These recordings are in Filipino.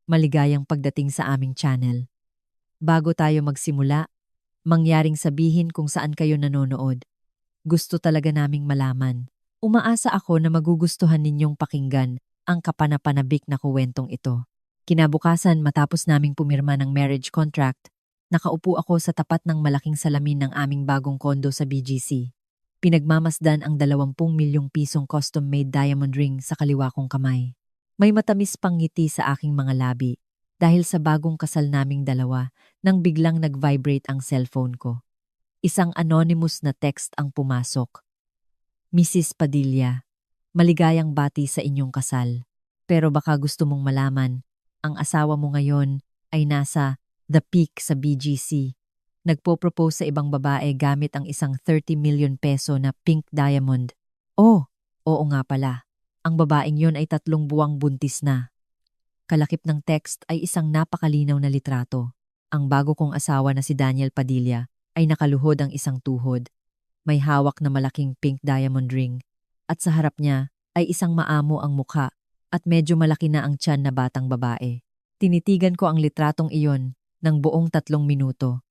Maligayang pagdating sa aming channel. Bago tayo magsimula, mangyaring sabihin kung saan kayo nanonood. Gusto talaga naming malaman. Umaasa ako na magugustuhan ninyong pakinggan ang kapanapanabik na kuwentong ito. Kinabukasan matapos naming pumirma ng marriage contract, nakaupo ako sa tapat ng malaking salamin ng aming bagong kondo sa BGC. Pinagmamasdan ang 20 milyong pisong custom-made diamond ring sa kaliwa kong kamay. May matamis pang ngiti sa aking mga labi dahil sa bagong kasal naming dalawa nang biglang nag-vibrate ang cellphone ko. Isang anonymous na text ang pumasok. Mrs. Padilla, maligayang bati sa inyong kasal. Pero baka gusto mong malaman, ang asawa mo ngayon ay nasa The Peak sa BGC. Nagpo-propose sa ibang babae gamit ang isang 30 million peso na pink diamond. Oh, oo nga pala. Ang babaeng yon ay 3 buwang buntis na. Kalakip ng text ay isang napakalinaw na litrato. Ang bago kong asawa na si Daniel Padilla ay nakaluhod ang isang tuhod. May hawak na malaking pink diamond ring at sa harap niya ay isang maamo ang mukha at medyo malaki na ang tiyan na batang babae. Tinitigan ko ang litratong iyon ng buong 3 minuto.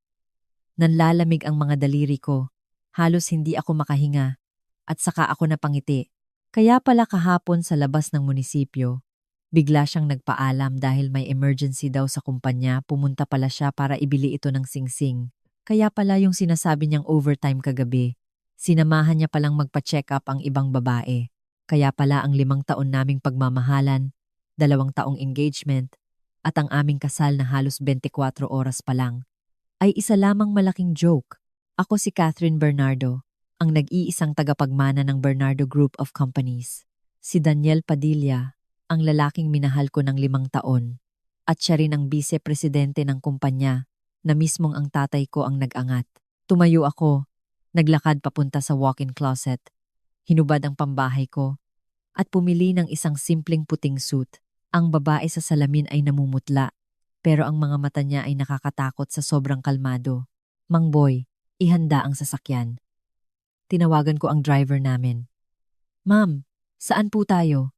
Nanlalamig ang mga daliri ko. Halos hindi ako makahinga at saka ako napangiti. Kaya pala kahapon sa labas ng munisipyo, bigla siyang nagpaalam dahil may emergency daw sa kumpanya, pumunta pala siya para ibili ito ng singsing. Kaya pala yung sinasabi niyang overtime kagabi, sinamahan niya palang magpa-check up ang ibang babae. Kaya pala ang 5 taon naming pagmamahalan, 2 taong engagement, at ang aming kasal na halos 24 oras pa lang, ay isa lamang malaking joke. Ako si Catherine Bernardo, ang nag-iisang tagapagmana ng Bernardo Group of Companies. Si Daniel Padilla, ang lalaking minahal ko ng 5 taon. At siya rin ang vice-presidente ng kumpanya na mismong ang tatay ko ang nag-angat. Tumayo ako, naglakad papunta sa walk-in closet, hinubad ang pambahay ko, at pumili ng isang simpleng puting suit. Ang babae sa salamin ay namumutla, pero ang mga mata niya ay nakakatakot sa sobrang kalmado. Mang Boy, ihanda ang sasakyan. Tinawagan ko ang driver namin. Ma'am, saan po tayo?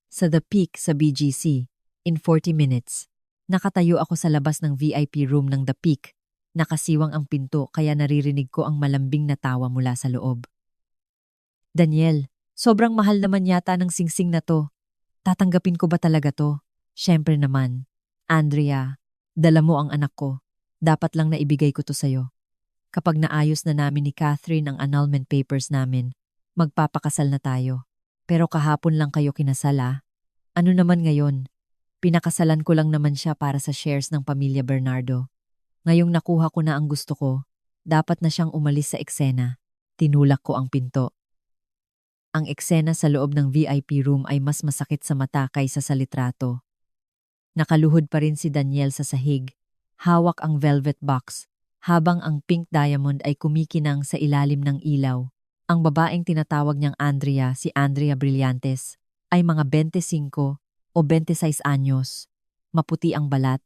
Sa The Peak sa BGC, in 40 minutes. Nakatayo ako sa labas ng VIP room ng The Peak. Nakasiwang ang pinto kaya naririnig ko ang malambing na tawa mula sa loob. Daniel, sobrang mahal naman yata ng singsing na to. Tatanggapin ko ba talaga to? Siyempre naman. Andrea, dala mo ang anak ko. Dapat lang na ibigay ko to sa'yo. Kapag naayos na namin ni Catherine ang annulment papers namin, magpapakasal na tayo. Pero kahapon lang kayo kinasal ah. Ano naman ngayon? Pinakasalan ko lang naman siya para sa shares ng pamilya Bernardo. Ngayong nakuha ko na ang gusto ko, dapat na siyang umalis sa eksena. Tinulak ko ang pinto. Ang eksena sa loob ng VIP room ay mas masakit sa mata kaysa sa litrato. Nakaluhod pa rin si Daniel sa sahig. Hawak ang velvet box, habang ang pink diamond ay kumikinang sa ilalim ng ilaw. Ang babaeng tinatawag niyang Andrea, si Andrea Brillantes, ay mga 25 o 26 anyos. Maputi ang balat,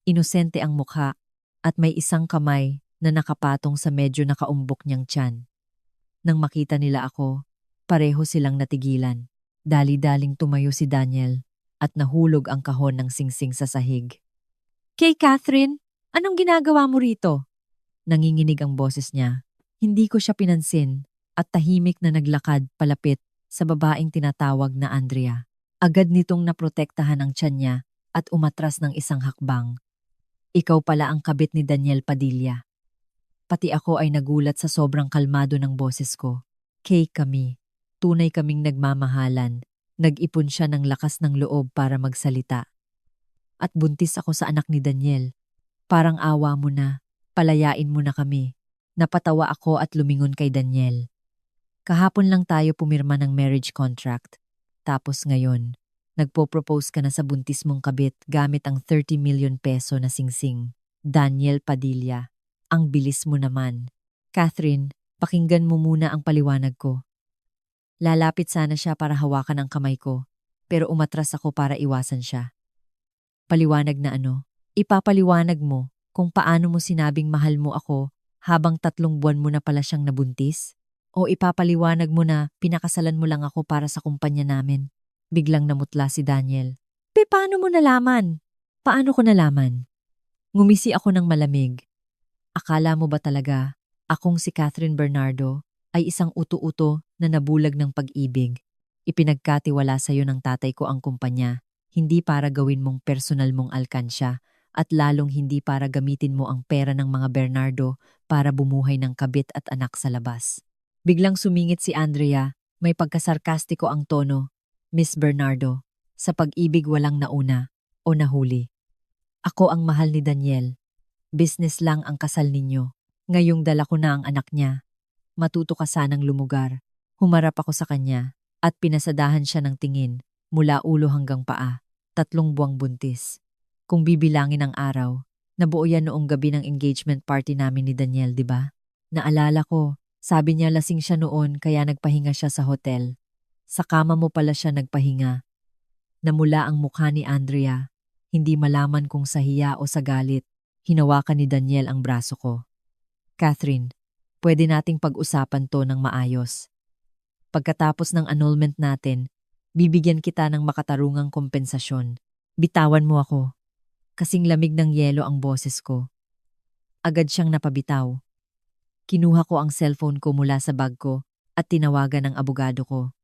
inosente ang mukha, at may isang kamay na nakapatong sa medyo nakaumbok niyang tiyan. Nang makita nila ako, pareho silang natigilan. Dali-daling tumayo si Daniel at nahulog ang kahon ng singsing sa sahig. Kay Catherine, anong ginagawa mo rito? Nanginginig ang boses niya. Hindi ko siya pinansin at tahimik na naglakad palapit sa babaeng tinatawag na Andrea. Agad nitong naprotektahan ang tiyan niya at umatras ng isang hakbang. Ikaw pala ang kabit ni Daniel Padilla. Pati ako ay nagulat sa sobrang kalmado ng boses ko. Kay kami, tunay kaming nagmamahalan. Nag-ipon siya ng lakas ng loob para magsalita. At buntis ako sa anak ni Daniel. Parang awa mo na. Palayain mo na kami. Napatawa ako at lumingon kay Daniel. Kahapon lang tayo pumirma ng marriage contract. Tapos ngayon, nagpo-propose ka na sa buntis mong kabit gamit ang 30 million peso na singsing. Daniel Padilla, ang bilis mo naman. Catherine, pakinggan mo muna ang paliwanag ko. Lalapit sana siya para hawakan ang kamay ko, pero umatras ako para iwasan siya. Paliwanag na ano? Ipapaliwanag mo kung paano mo sinabing mahal mo ako habang 3 buwan mo na pala siyang nabuntis? O ipapaliwanag mo na pinakasalan mo lang ako para sa kumpanya namin? Biglang namutla si Daniel. Paano mo nalaman? Paano ko nalaman? Ngumisi ako ng malamig. Akala mo ba talaga akong si Catherine Bernardo ay isang uto-uto na nabulag ng pag-ibig? Ipinagkatiwala sa iyo ng tatay ko ang kumpanya, hindi para gawin mong personal mong alkansya at lalong hindi para gamitin mo ang pera ng mga Bernardo para bumuhay ng kabit at anak sa labas. Biglang sumingit si Andrea, may pagkasarkastiko ang tono. Miss Bernardo, sa pag-ibig walang nauna o nahuli. Ako ang mahal ni Daniel. Business lang ang kasal ninyo. Ngayong dala ko na ang anak niya. Matuto ka sanang lumugar. Humarap ako sa kanya at pinasadahan siya ng tingin mula ulo hanggang paa. 3 buwang buntis. Kung bibilangin ang araw, nabuo yan noong gabi ng engagement party namin ni Daniel, di ba? Naalala ko, sabi niya lasing siya noon kaya nagpahinga siya sa hotel. Sa kama mo pala siya nagpahinga. Namula ang mukha ni Andrea. Hindi malaman kung sa hiya o sa galit. Hinawakan ni Daniel ang braso ko. Catherine, pwede nating pag-usapan to ng maayos. Pagkatapos ng annulment natin, bibigyan kita ng makatarungang kompensasyon. Bitawan mo ako. Kasing lamig ng yelo ang boses ko. Agad siyang napabitaw. Kinuha ko ang cellphone ko mula sa bag ko at tinawagan ang abogado ko.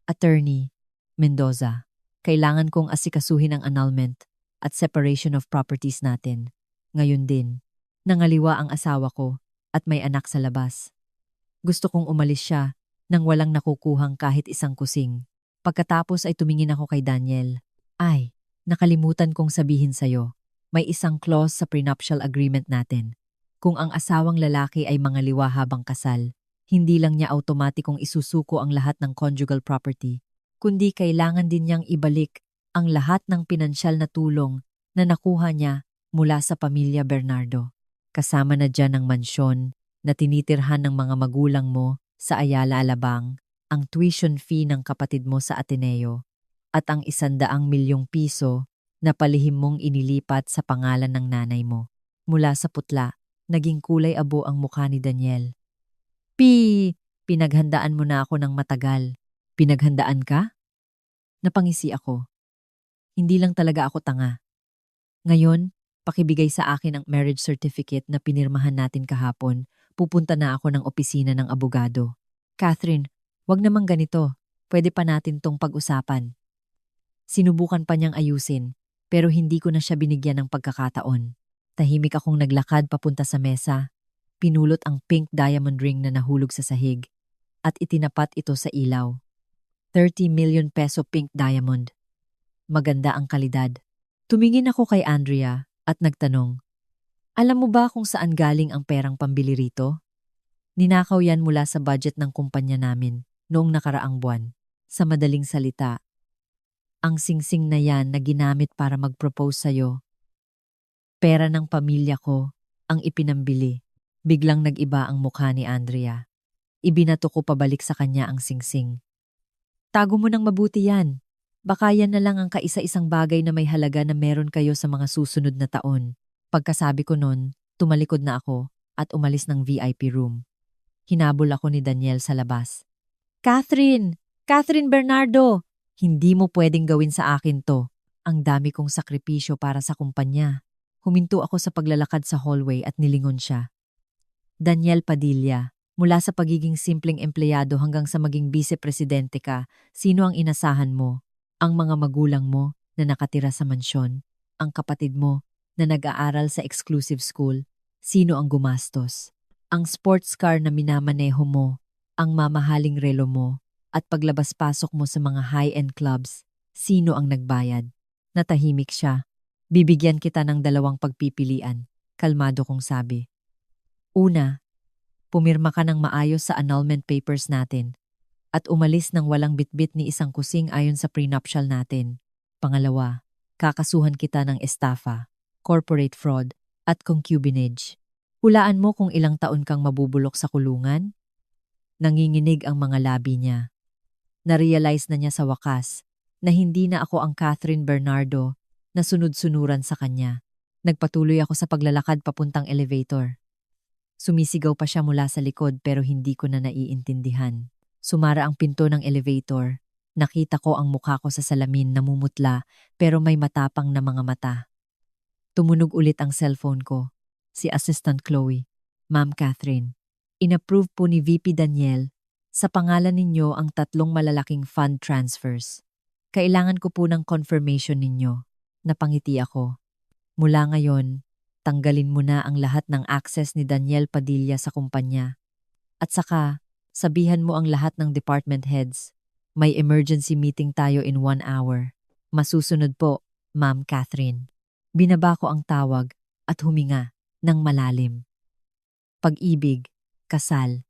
Attorney Mendoza, kailangan kong asikasuhin ang annulment at separation of properties natin. Ngayon din, nangaliwa ang asawa ko at may anak sa labas. Gusto kong umalis siya nang walang nakukuhang kahit isang kusing. Pagkatapos ay tumingin ako kay Daniel. Ay, nakalimutan kong sabihin sa'yo. May isang clause sa prenuptial agreement natin. Kung ang asawang lalaki ay mangaliwa habang kasal, hindi lang niya automatikong isusuko ang lahat ng conjugal property, kundi kailangan din niyang ibalik ang lahat ng pinansyal na tulong na nakuha niya mula sa pamilya Bernardo. Kasama na dyan ang mansyon na tinitirhan ng mga magulang mo sa Ayala Alabang, ang tuition fee ng kapatid mo sa Ateneo, at ang 100 milyong piso na palihim mong inilipat sa pangalan ng nanay mo. Mula sa putla, naging kulay abo ang mukha ni Daniel. Pinaghandaan mo na ako ng matagal. Pinaghandaan ka? Napangisi ako. Hindi lang talaga ako tanga. Ngayon, pakibigay sa akin ang marriage certificate na pinirmahan natin kahapon. Pupunta na ako ng opisina ng abogado. Catherine, wag namang ganito. Pwede pa natin tong pag-usapan. Sinubukan pa niyang ayusin, pero hindi ko na siya binigyan ng pagkakataon. Tahimik akong naglakad papunta sa mesa. Pinulot ang pink diamond ring na nahulog sa sahig at itinapat ito sa ilaw. 30 million peso pink diamond. Maganda ang kalidad. Tumingin ako kay Andrea at nagtanong, alam mo ba kung saan galing ang perang pambili rito? Ninakaw yan mula sa budget ng kumpanya namin noong nakaraang buwan. Sa madaling salita, ang singsing na yan na ginamit para mag-propose sa'yo. Pera ng pamilya ko ang ipinambili. Biglang nag-iba ang mukha ni Andrea. Ibinato ko pabalik sa kanya ang singsing. Tago mo nang mabuti yan. Baka yan na lang ang kaisa-isang bagay na may halaga na meron kayo sa mga susunod na taon. Pagkasabi ko nun, tumalikod na ako at umalis ng VIP room. Hinabol ako ni Daniel sa labas. Catherine! Catherine Bernardo! Hindi mo pwedeng gawin sa akin to. Ang dami kong sakripisyo para sa kumpanya. Huminto ako sa paglalakad sa hallway at nilingon siya. Daniel Padilla, mula sa pagiging simpleng empleyado hanggang sa maging vice-presidente ka, sino ang inasahan mo? Ang mga magulang mo na nakatira sa mansyon? Ang kapatid mo na nag-aaral sa exclusive school? Sino ang gumastos? Ang sports car na minamaneho mo? Ang mamahaling relo mo? At paglabas-pasok mo sa mga high-end clubs? Sino ang nagbayad? Natahimik siya. Bibigyan kita ng 2 pagpipilian. Kalmado kong sabi. Una, pumirma ka ng maayos sa annulment papers natin at umalis ng walang bitbit ni isang kusing ayon sa prenuptial natin. Pangalawa, kakasuhan kita ng estafa, corporate fraud at concubinage. Hulaan mo kung ilang taon kang mabubulok sa kulungan? Nanginginig ang mga labi niya. Narealize na niya sa wakas na hindi na ako ang Catherine Bernardo na sunod-sunuran sa kanya. Nagpatuloy ako sa paglalakad papuntang elevator. Sumisigaw pa siya mula sa likod pero hindi ko na naiintindihan. Sumara ang pinto ng elevator. Nakita ko ang mukha ko sa salamin namumutla pero may matapang na mga mata. Tumunog ulit ang cellphone ko. Si Assistant Chloe. Ma'am Catherine. Inapprove po ni VP Daniel sa pangalan ninyo ang 3 malalaking fund transfers. Kailangan ko po ng confirmation ninyo. Napangiti ako. Mula ngayon, tanggalin mo na ang lahat ng access ni Daniel Padilla sa kumpanya. At saka, sabihan mo ang lahat ng department heads. May emergency meeting tayo in 1 hour. Masusunod po, Ma'am Catherine. Binaba ko ang tawag at huminga ng malalim. Pag-ibig, kasal.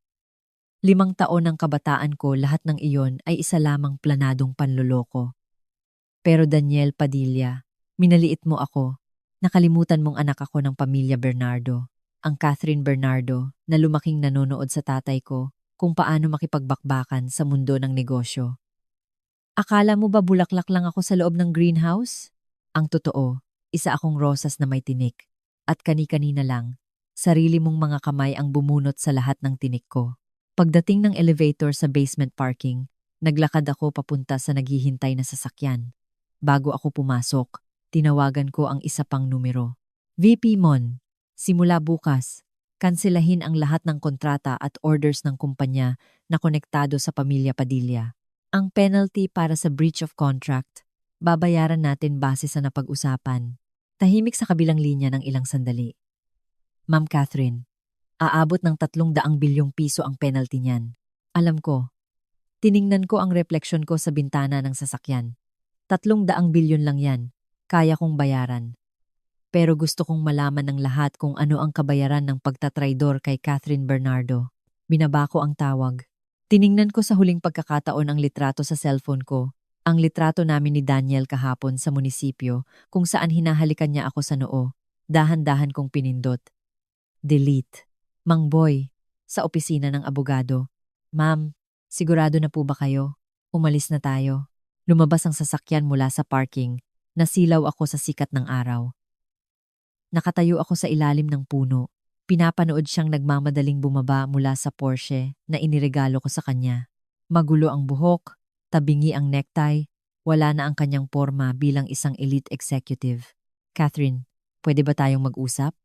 5 taon ng kabataan ko, lahat ng iyon ay isa lamang planadong panloloko. Pero Daniel Padilla, minaliit mo ako. Nakalimutan mong anak ako ng pamilya Bernardo. Ang Catherine Bernardo na lumaking nanonood sa tatay ko kung paano makipagbakbakan sa mundo ng negosyo. Akala mo ba bulaklak lang ako sa loob ng greenhouse? Ang totoo, isa akong rosas na may tinik. At kani-kanina lang, sarili mong mga kamay ang bumunot sa lahat ng tinik ko. Pagdating ng elevator sa basement parking, naglakad ako papunta sa naghihintay na sasakyan. Bago ako pumasok, tinawagan ko ang isa pang numero. VP Mon, simula bukas, kanselahin ang lahat ng kontrata at orders ng kumpanya na konektado sa pamilya Padilla. Ang penalty para sa breach of contract, babayaran natin base sa napag-usapan. Tahimik sa kabilang linya ng ilang sandali. Ma'am Catherine, aabot ng 300 bilyong piso ang penalty niyan. Alam ko. Tiningnan ko ang refleksyon ko sa bintana ng sasakyan. 300 bilyon lang yan. Kaya kong bayaran. Pero gusto kong malaman ng lahat kung ano ang kabayaran ng pagtatraidor kay Catherine Bernardo. Binaba ko ang tawag. Tiningnan ko sa huling pagkakataon ang litrato sa cellphone ko. Ang litrato namin ni Daniel kahapon sa munisipyo kung saan hinahalikan niya ako sa noo. Dahan-dahan kong pinindot. Delete. Mang Boy, sa opisina ng abogado. Ma'am, sigurado na po ba kayo? Umalis na tayo. Lumabas ang sasakyan mula sa parking. Nasilaw ako sa sikat ng araw. Nakatayo ako sa ilalim ng puno. Pinapanood siyang nagmamadaling bumaba mula sa Porsche na iniregalo ko sa kanya. Magulo ang buhok, tabingi ang necktie, wala na ang kanyang porma bilang isang elite executive. Catherine, pwede ba tayong mag-usap?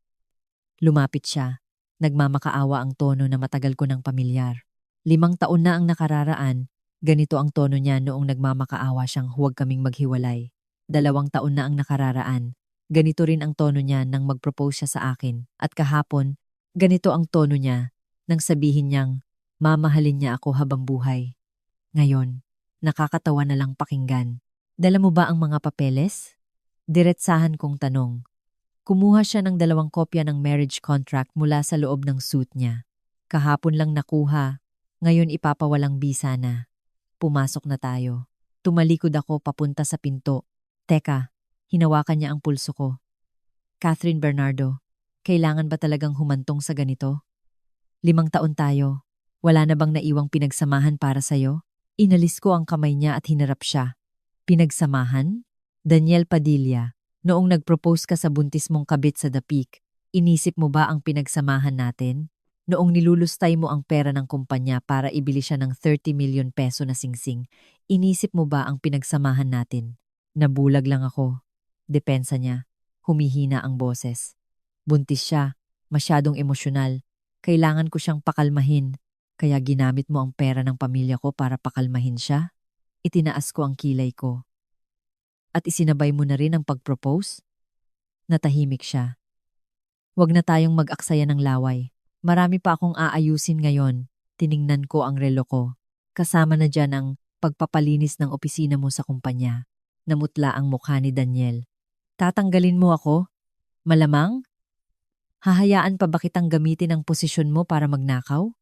Lumapit siya. Nagmamakaawa ang tono na matagal ko ng pamilyar. 5 taon na ang nakararaan, ganito ang tono niya noong nagmamakaawa siyang huwag kaming maghiwalay. 2 taon na ang nakararaan, ganito rin ang tono niya nang mag-propose siya sa akin. At kahapon, ganito ang tono niya nang sabihin niyang mamahalin niya ako habang buhay. Ngayon, nakakatawa na lang pakinggan. Dala mo ba ang mga papeles? Diretsahan kong tanong. Kumuha siya ng 2 kopya ng marriage contract mula sa loob ng suit niya. Kahapon lang nakuha, ngayon ipapawalang bisa na. Pumasok na tayo. Tumalikod ako papunta sa pinto. Teka, hinawakan niya ang pulso ko. Catherine Bernardo, kailangan ba talagang humantong sa ganito? 5 taon tayo. Wala na bang naiwang pinagsamahan para sa'yo? Inalis ko ang kamay niya at hinarap siya. Pinagsamahan? Daniel Padilla. Noong nag-propose ka sa buntis mong kabit sa The Peak, inisip mo ba ang pinagsamahan natin? Noong nilulustay mo ang pera ng kumpanya para ibili siya ng 30 million peso na singsing, inisip mo ba ang pinagsamahan natin? Nabulag lang ako. Depensa niya. Humihina ang boses. Buntis siya. Masyadong emosyonal. Kailangan ko siyang pakalmahin. Kaya ginamit mo ang pera ng pamilya ko para pakalmahin siya? Itinaas ko ang kilay ko. At isinabay mo na rin ang pag-propose? Natahimik siya. Huwag na tayong mag-aksaya ng laway. Marami pa akong aayusin ngayon. Tiningnan ko ang relo ko. Kasama na dyan ang pagpapalinis ng opisina mo sa kumpanya. Namutla ang mukha ni Daniel. Tatanggalin mo ako? Malamang? Hahayaan pa ba kitang gamitin ang posisyon mo para magnakaw?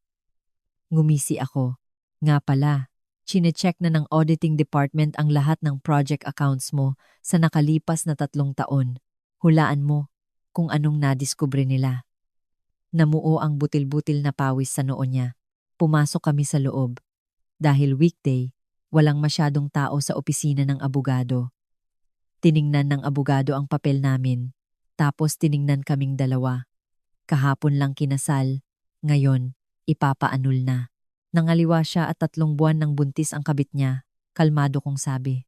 Ngumisi ako. Nga pala. Chine-check na ng auditing department ang lahat ng project accounts mo sa nakalipas na 3 taon. Hulaan mo kung anong nadiskubre nila. Namuo ang butil-butil na pawis sa noo niya. Pumasok kami sa loob. Dahil weekday, walang masyadong tao sa opisina ng abogado. Tiningnan ng abogado ang papel namin. Tapos tiningnan kaming 2. Kahapon lang kinasal. Ngayon, ipapaanul na. Nangaliwa siya at 3 buwan ng buntis ang kabit niya. Kalmado kong sabi.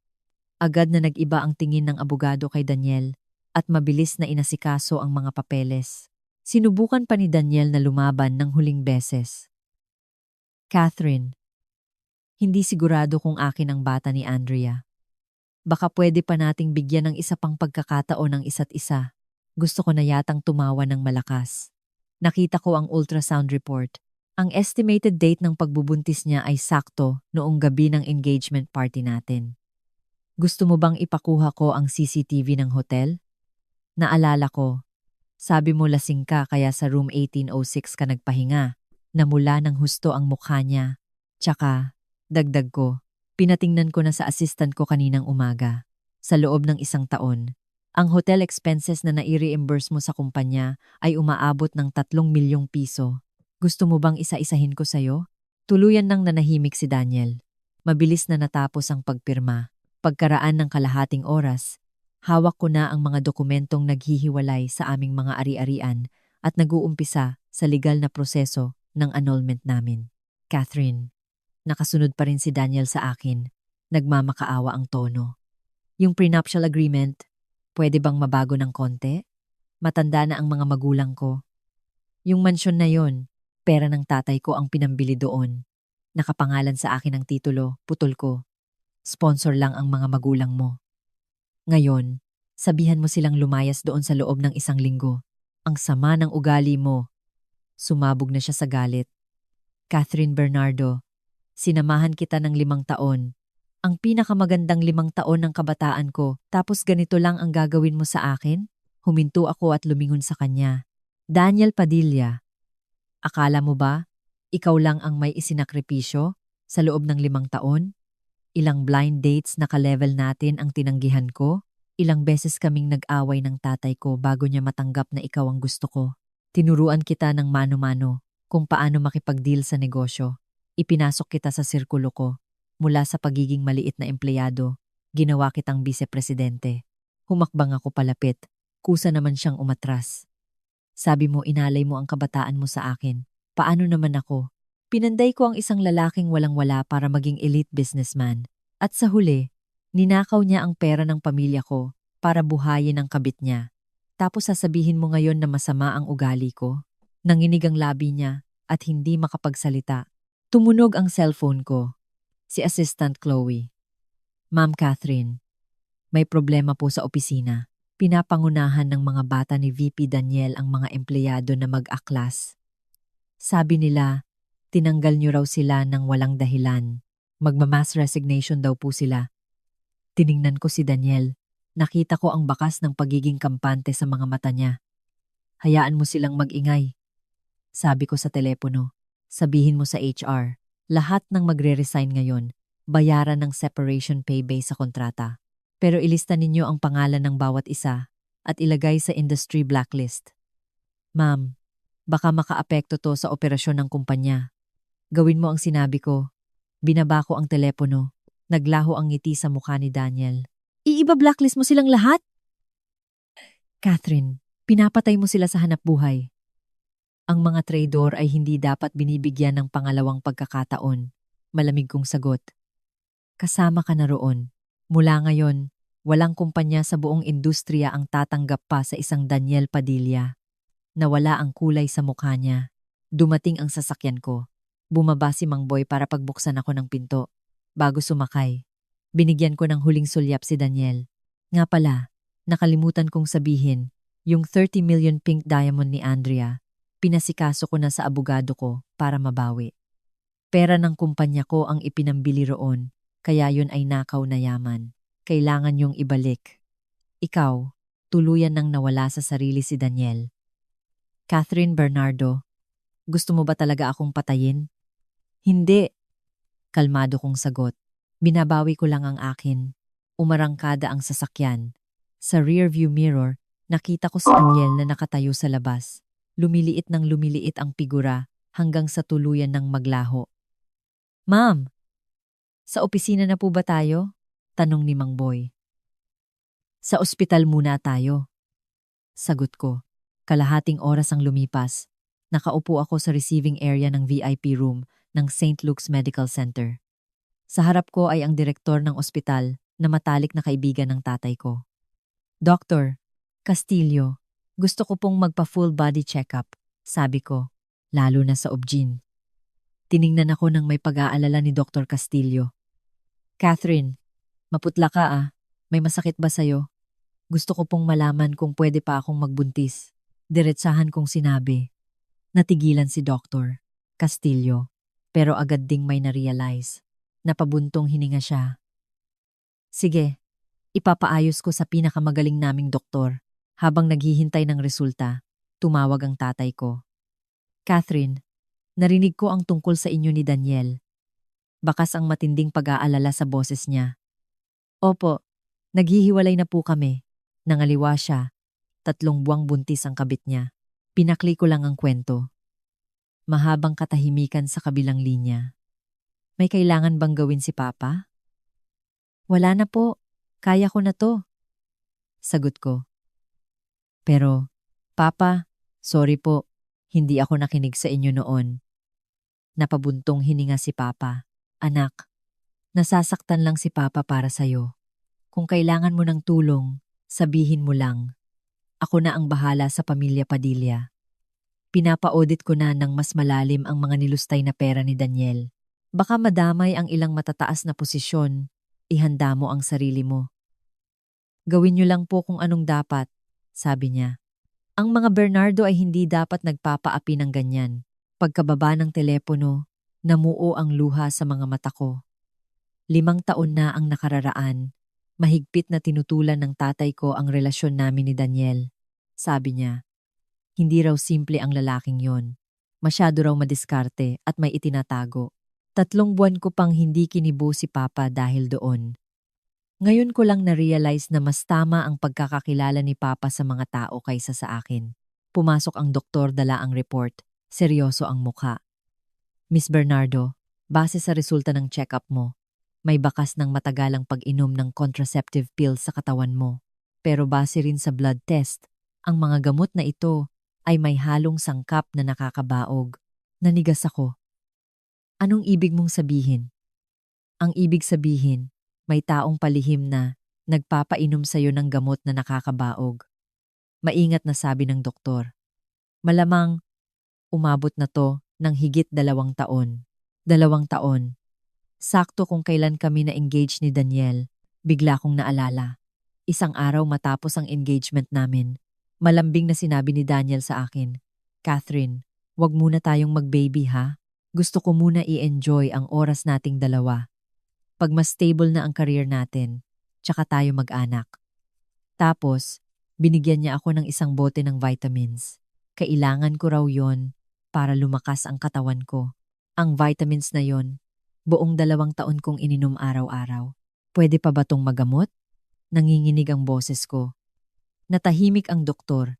Agad na nag-iba ang tingin ng abogado kay Daniel. at mabilis na inasikaso ang mga papeles. Sinubukan pa ni Daniel na lumaban ng huling beses. Catherine, hindi sigurado kung akin ang bata ni Andrea. Baka pwede pa nating bigyan ng isa pang pagkakataon ng isa't isa. Gusto ko na yatang tumawa ng malakas. Nakita ko ang ultrasound report. Ang estimated date ng pagbubuntis niya ay sakto noong gabi ng engagement party natin. Gusto mo bang ipakuha ko ang CCTV ng hotel? Naalala ko, sabi mo lasing ka kaya sa room 1806 ka nagpahinga. Namula ng husto ang mukha niya. Tsaka, dagdag ko, pinatingnan ko na sa assistant ko kaninang umaga. Sa loob ng 1 taon, ang hotel expenses na nai-reimburse mo sa kumpanya ay umaabot ng 3 milyong piso. Gusto mo bang isa-isahin ko sa'yo? Tuluyan nang nanahimik si Daniel. Mabilis na natapos ang pagpirma. Pagkaraan ng kalahating oras, hawak ko na ang mga dokumentong naghihiwalay sa aming mga ari-arian at nag-uumpisa sa legal na proseso ng annulment namin. Catherine, nakasunod pa rin si Daniel sa akin. Nagmamakaawa ang tono. Yung prenuptial agreement, pwede bang mabago ng konti? Matanda na ang mga magulang ko. Yung mansyon na yon, pera ng tatay ko ang pinambili doon. Nakapangalan sa akin ang titulo, putol ko. Sponsor lang ang mga magulang mo. Ngayon, sabihan mo silang lumayas doon sa loob ng 1 linggo. Ang sama ng ugali mo. Sumabog na siya sa galit. Catherine Bernardo, sinamahan kita ng 5 taon. Ang pinakamagandang 5 taon ng kabataan ko, tapos ganito lang ang gagawin mo sa akin? Huminto ako at lumingon sa kanya. Daniel Padilla, akala mo ba, ikaw lang ang may isinakripisyo sa loob ng 5 taon? Ilang blind dates na ka-level natin ang tinanggihan ko? Ilang beses kaming nag-away ng tatay ko bago niya matanggap na ikaw ang gusto ko? Tinuruan kita ng mano-mano kung paano makipag-deal sa negosyo. Ipinasok kita sa sirkulo ko. Mula sa pagiging maliit na empleyado, ginawa kitang vice-presidente. Humakbang ako palapit. Kusa naman siyang umatras. Sabi mo inalay mo ang kabataan mo sa akin. Paano naman ako? Pinanday ko ang isang lalaking walang-wala para maging elite businessman. At sa huli, ninakaw niya ang pera ng pamilya ko para buhayin ang kabit niya. Tapos sasabihin mo ngayon na masama ang ugali ko? Nanginig ang labi niya at hindi makapagsalita. Tumunog ang cellphone ko. Si Assistant Chloe. Ma'am Catherine, may problema po sa opisina. Pinapangunahan ng mga bata ni VP Daniel ang mga empleyado na mag-aklas. Sabi nila, tinanggal niyo raw sila ng walang dahilan. Magma-mass resignation daw po sila. Tiningnan ko si Daniel. Nakita ko ang bakas ng pagiging kampante sa mga mata niya. Hayaan mo silang mag-ingay. Sabi ko sa telepono, sabihin mo sa HR, lahat ng magre-resign ngayon, bayaran ng separation pay base sa kontrata. Pero ilista ninyo ang pangalan ng bawat isa at ilagay sa industry blacklist. Ma'am, baka makaapekto to sa operasyon ng kumpanya. Gawin mo ang sinabi ko. Binaba ko ang telepono. Naglaho ang ngiti sa mukha ni Daniel. Iiba-blacklist mo silang lahat? Catherine, pinapatay mo sila sa hanapbuhay. Ang mga traidor ay hindi dapat binibigyan ng pangalawang pagkakataon. Malamig kong sagot. Kasama ka na roon. Mula ngayon, walang kumpanya sa buong industriya ang tatanggap pa sa isang Daniel Padilla. Nawala ang kulay sa mukha niya. Dumating ang sasakyan ko. Bumaba si Mang Boy para pagbuksan ako ng pinto. Bago sumakay, binigyan ko ng huling sulyap si Daniel. Nga pala, nakalimutan kong sabihin, yung 30 million pink diamond ni Andrea, pinasikaso ko na sa abogado ko para mabawi. Pera ng kumpanya ko ang ipinambili roon, kaya yun ay nakaw na yaman. Kailangan yung ibalik. Ikaw, tuluyan nang nawala sa sarili si Daniel. Catherine Bernardo, gusto mo ba talaga akong patayin? Hindi. Kalmado kong sagot. Binabawi ko lang ang akin. Umarangkada ang sasakyan. Sa rearview mirror, nakita ko si Daniel na nakatayo sa labas. Lumiliit ng lumiliit ang figura hanggang sa tuluyan ng maglaho. Ma'am, sa opisina na po ba tayo? Tanong ni Mang Boy. Sa ospital muna tayo. Sagot ko. Kalahating oras ang lumipas. Nakaupo ako sa receiving area ng VIP room ng St. Luke's Medical Center. Sa harap ko ay ang direktor ng ospital na matalik na kaibigan ng tatay ko. Doctor, Castillo, gusto ko pong magpa-full body checkup, sabi ko, lalo na sa OB-GYN. Tiningnan ako ng may pag-aalala ni Dr. Castillo. Catherine, maputla ka ah. May masakit ba sa'yo? Gusto ko pong malaman kung pwede pa akong magbuntis. Diretsahan kong sinabi. Natigilan si Dr. Castillo, pero agad ding may na-realize. Napabuntong hininga siya. Sige, ipapaayos ko sa pinakamagaling naming doktor. Habang naghihintay ng resulta, tumawag ang tatay ko. Catherine, narinig ko ang tungkol sa inyo ni Daniel. Bakas ang matinding pag-aalala sa boses niya. Opo, naghihiwalay na po kami. Nangaliwa siya. 3 buwang buntis ang kabit niya. Pinakli ko lang ang kwento. Mahabang katahimikan sa kabilang linya. May kailangan bang gawin si Papa? Wala na po. Kaya ko na to. Sagot ko. Pero, Papa, sorry po. Hindi ako nakinig sa inyo noon. Napabuntong hininga si Papa. Anak, nasasaktan lang si Papa para sa'yo. Kung kailangan mo ng tulong, sabihin mo lang. Ako na ang bahala sa pamilya Padilla. Pinapa-audit ko na ng mas malalim ang mga nilustay na pera ni Daniel. Baka madamay ang ilang matataas na posisyon. Ihanda mo ang sarili mo. Gawin niyo lang po kung anong dapat, sabi niya. Ang mga Bernardo ay hindi dapat nagpapaapi ng ganyan. Pagkababa ng telepono, namuo ang luha sa mga mata ko. 5 taon na ang nakararaan. Mahigpit na tinutulan ng tatay ko ang relasyon namin ni Daniel. Sabi niya, hindi raw simple ang lalaking yon. Masyado raw madiskarte at may itinatago. 3 buwan ko pang hindi kinibo si Papa dahil doon. Ngayon ko lang na-realize na mas tama ang pagkakakilala ni Papa sa mga tao kaysa sa akin. Pumasok ang doktor, dala ang report. Seryoso ang mukha. Miss Bernardo, base sa resulta ng check-up mo, may bakas ng matagalang pag-inom ng contraceptive pills sa katawan mo. Pero base rin sa blood test, ang mga gamot na ito ay may halong sangkap na nakakabaog. Nanigas ako. Anong ibig mong sabihin? Ang ibig sabihin, may taong palihim na nagpapainom sa'yo ng gamot na nakakabaog. Maingat na sabi ng doktor. Malamang umabot na to ng higit 2 taon. 2 taon. Sakto kung kailan kami na-engage ni Daniel, bigla kong naalala. 1 araw matapos ang engagement namin, malambing na sinabi ni Daniel sa akin, Catherine, wag muna tayong mag-baby ha. Gusto ko muna i-enjoy ang oras nating dalawa. Pag mas stable na ang career natin, tsaka tayo mag-anak. Tapos, binigyan niya ako ng 1 bote ng vitamins. Kailangan ko raw yon para lumakas ang katawan ko. Ang vitamins na yon, buong 2 taon kong ininom araw-araw. Pwede pa ba tong magamot? Nanginginig ang boses ko. Natahimik ang doktor.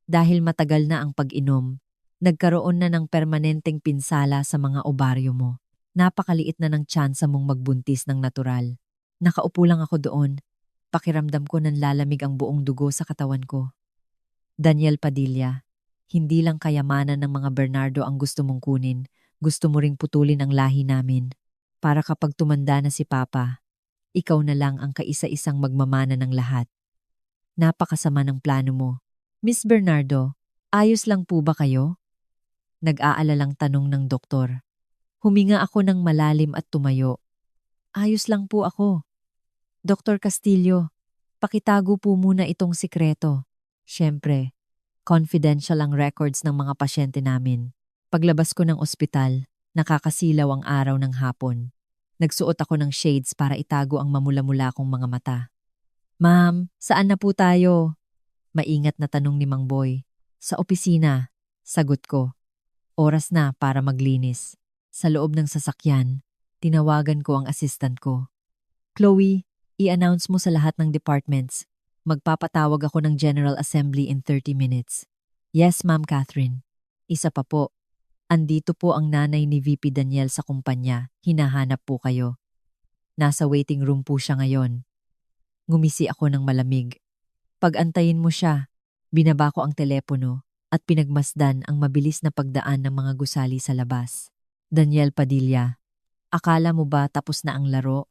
Dahil matagal na ang pag-inom, nagkaroon na ng permanenteng pinsala sa mga obaryo mo. Napakaliit na ng tsansa mong magbuntis ng natural. Nakaupo lang ako doon. Pakiramdam ko nanlalamig ang buong dugo sa katawan ko. Daniel Padilla, hindi lang kayamanan ng mga Bernardo ang gusto mong kunin. Gusto mo ring putulin ang lahi namin. Para kapag tumanda na si Papa, ikaw na lang ang kaisa-isang magmamana ng lahat. Napakasama ng plano mo. Miss Bernardo, ayos lang po ba kayo? Nag-aalalang tanong ng doktor. Huminga ako ng malalim at tumayo. Ayos lang po ako. Dr. Castillo, pakitago po muna itong sikreto. Siyempre, confidential ang records ng mga pasyente namin. Paglabas ko ng ospital, nakakasilaw ang araw ng hapon. Nagsuot ako ng shades para itago ang mamula-mula kong mga mata. Ma'am, saan na po tayo? Maingat na tanong ni Mang Boy. Sa opisina, sagot ko. Oras na para maglinis. Sa loob ng sasakyan, tinawagan ko ang assistant ko. Chloe, i-announce mo sa lahat ng departments. Magpapatawag ako ng General Assembly in 30 minutes. Yes, Ma'am Catherine. Isa pa po. Andito po ang nanay ni VP Daniel sa kumpanya. Hinahanap po kayo. Nasa waiting room po siya ngayon. Ngumisi ako ng malamig. Pag-antayin mo siya, binaba ko ang telepono at pinagmasdan ang mabilis na pagdaan ng mga gusali sa labas. Daniel Padilla, akala mo ba tapos na ang laro?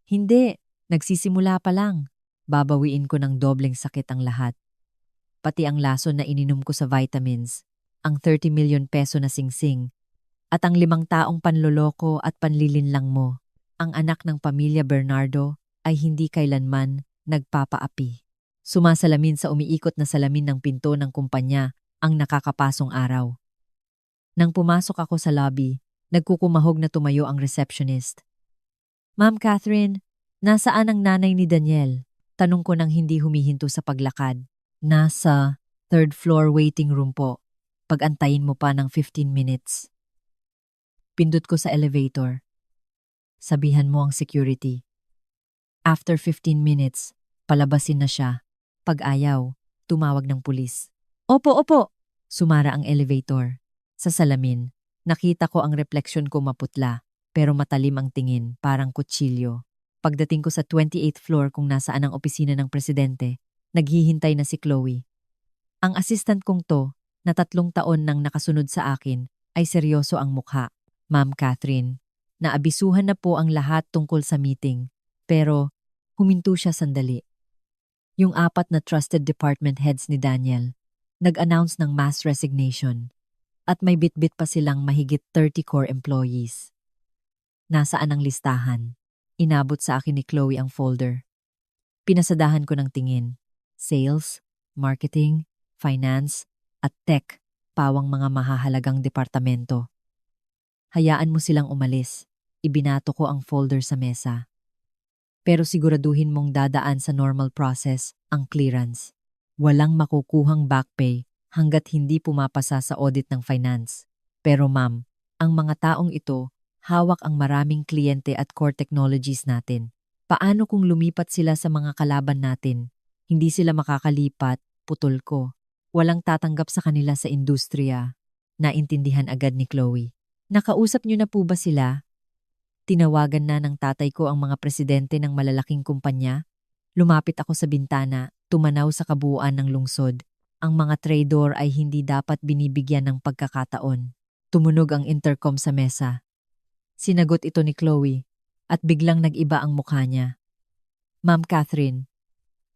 Hindi, nagsisimula pa lang. Babawiin ko ng dobleng sakit ang lahat. pati ang lason na ininom ko sa vitamins, ang 30 million peso na singsing, at ang 5 taong panloloko at panlilinlang mo. Ang anak ng pamilya Bernardo ay hindi kailanman nagpapaapi. Sumasalamin sa umiikot na salamin ng pinto ng kumpanya ang nakakapasong araw. Nang pumasok ako sa lobby, nagkukumahog na tumayo ang receptionist. Ma'am Catherine, nasaan ang nanay ni Daniel? Tanong ko nang hindi humihinto sa paglakad. Nasa third floor waiting room po. Pag-antayin mo pa ng 15 minutes. Pindot ko sa elevator. Sabihan mo ang security. After 15 minutes, palabasin na siya. Pag ayaw, tumawag ng pulis. Opo, opo! Sumara ang elevator. Sa salamin, nakita ko ang refleksyon ko maputla, pero matalim ang tingin, parang kutsilyo. Pagdating ko sa 28th floor kung nasaan ang opisina ng presidente, naghihintay na si Chloe. Ang assistant kong to, na 3 taon nang nakasunod sa akin, ay seryoso ang mukha. Ma'am Catherine, naabisuhan na po ang lahat tungkol sa meeting, pero huminto siya sandali. Yung 4 na trusted department heads ni Daniel, nag-announce ng mass resignation, at may bitbit pa silang mahigit 30 core employees. Nasaan ang listahan? Inabot sa akin ni Chloe ang folder. Pinasadahan ko ng tingin. Sales, marketing, finance, at tech, pawang mga mahahalagang departamento. Hayaan mo silang umalis. Ibinato ko ang folder sa mesa. Pero siguraduhin mong dadaan sa normal process ang clearance. Walang makukuhang back pay hanggat hindi pumapasa sa audit ng finance. Pero ma'am, ang mga taong ito, hawak ang maraming kliyente at core technologies natin. Paano kung lumipat sila sa mga kalaban natin? Hindi sila makakalipat, putol ko. Walang tatanggap sa kanila sa industriya. Naintindihan agad ni Chloe. Nakausap niyo na po ba sila? Tinawagan na ng tatay ko ang mga presidente ng malalaking kumpanya. Lumapit ako sa bintana, tumanaw sa kabuuan ng lungsod. Ang mga trader ay hindi dapat binibigyan ng pagkakataon. Tumunog ang intercom sa mesa. Sinagot ito ni Chloe at biglang nag-iba ang mukha niya. Ma'am Catherine,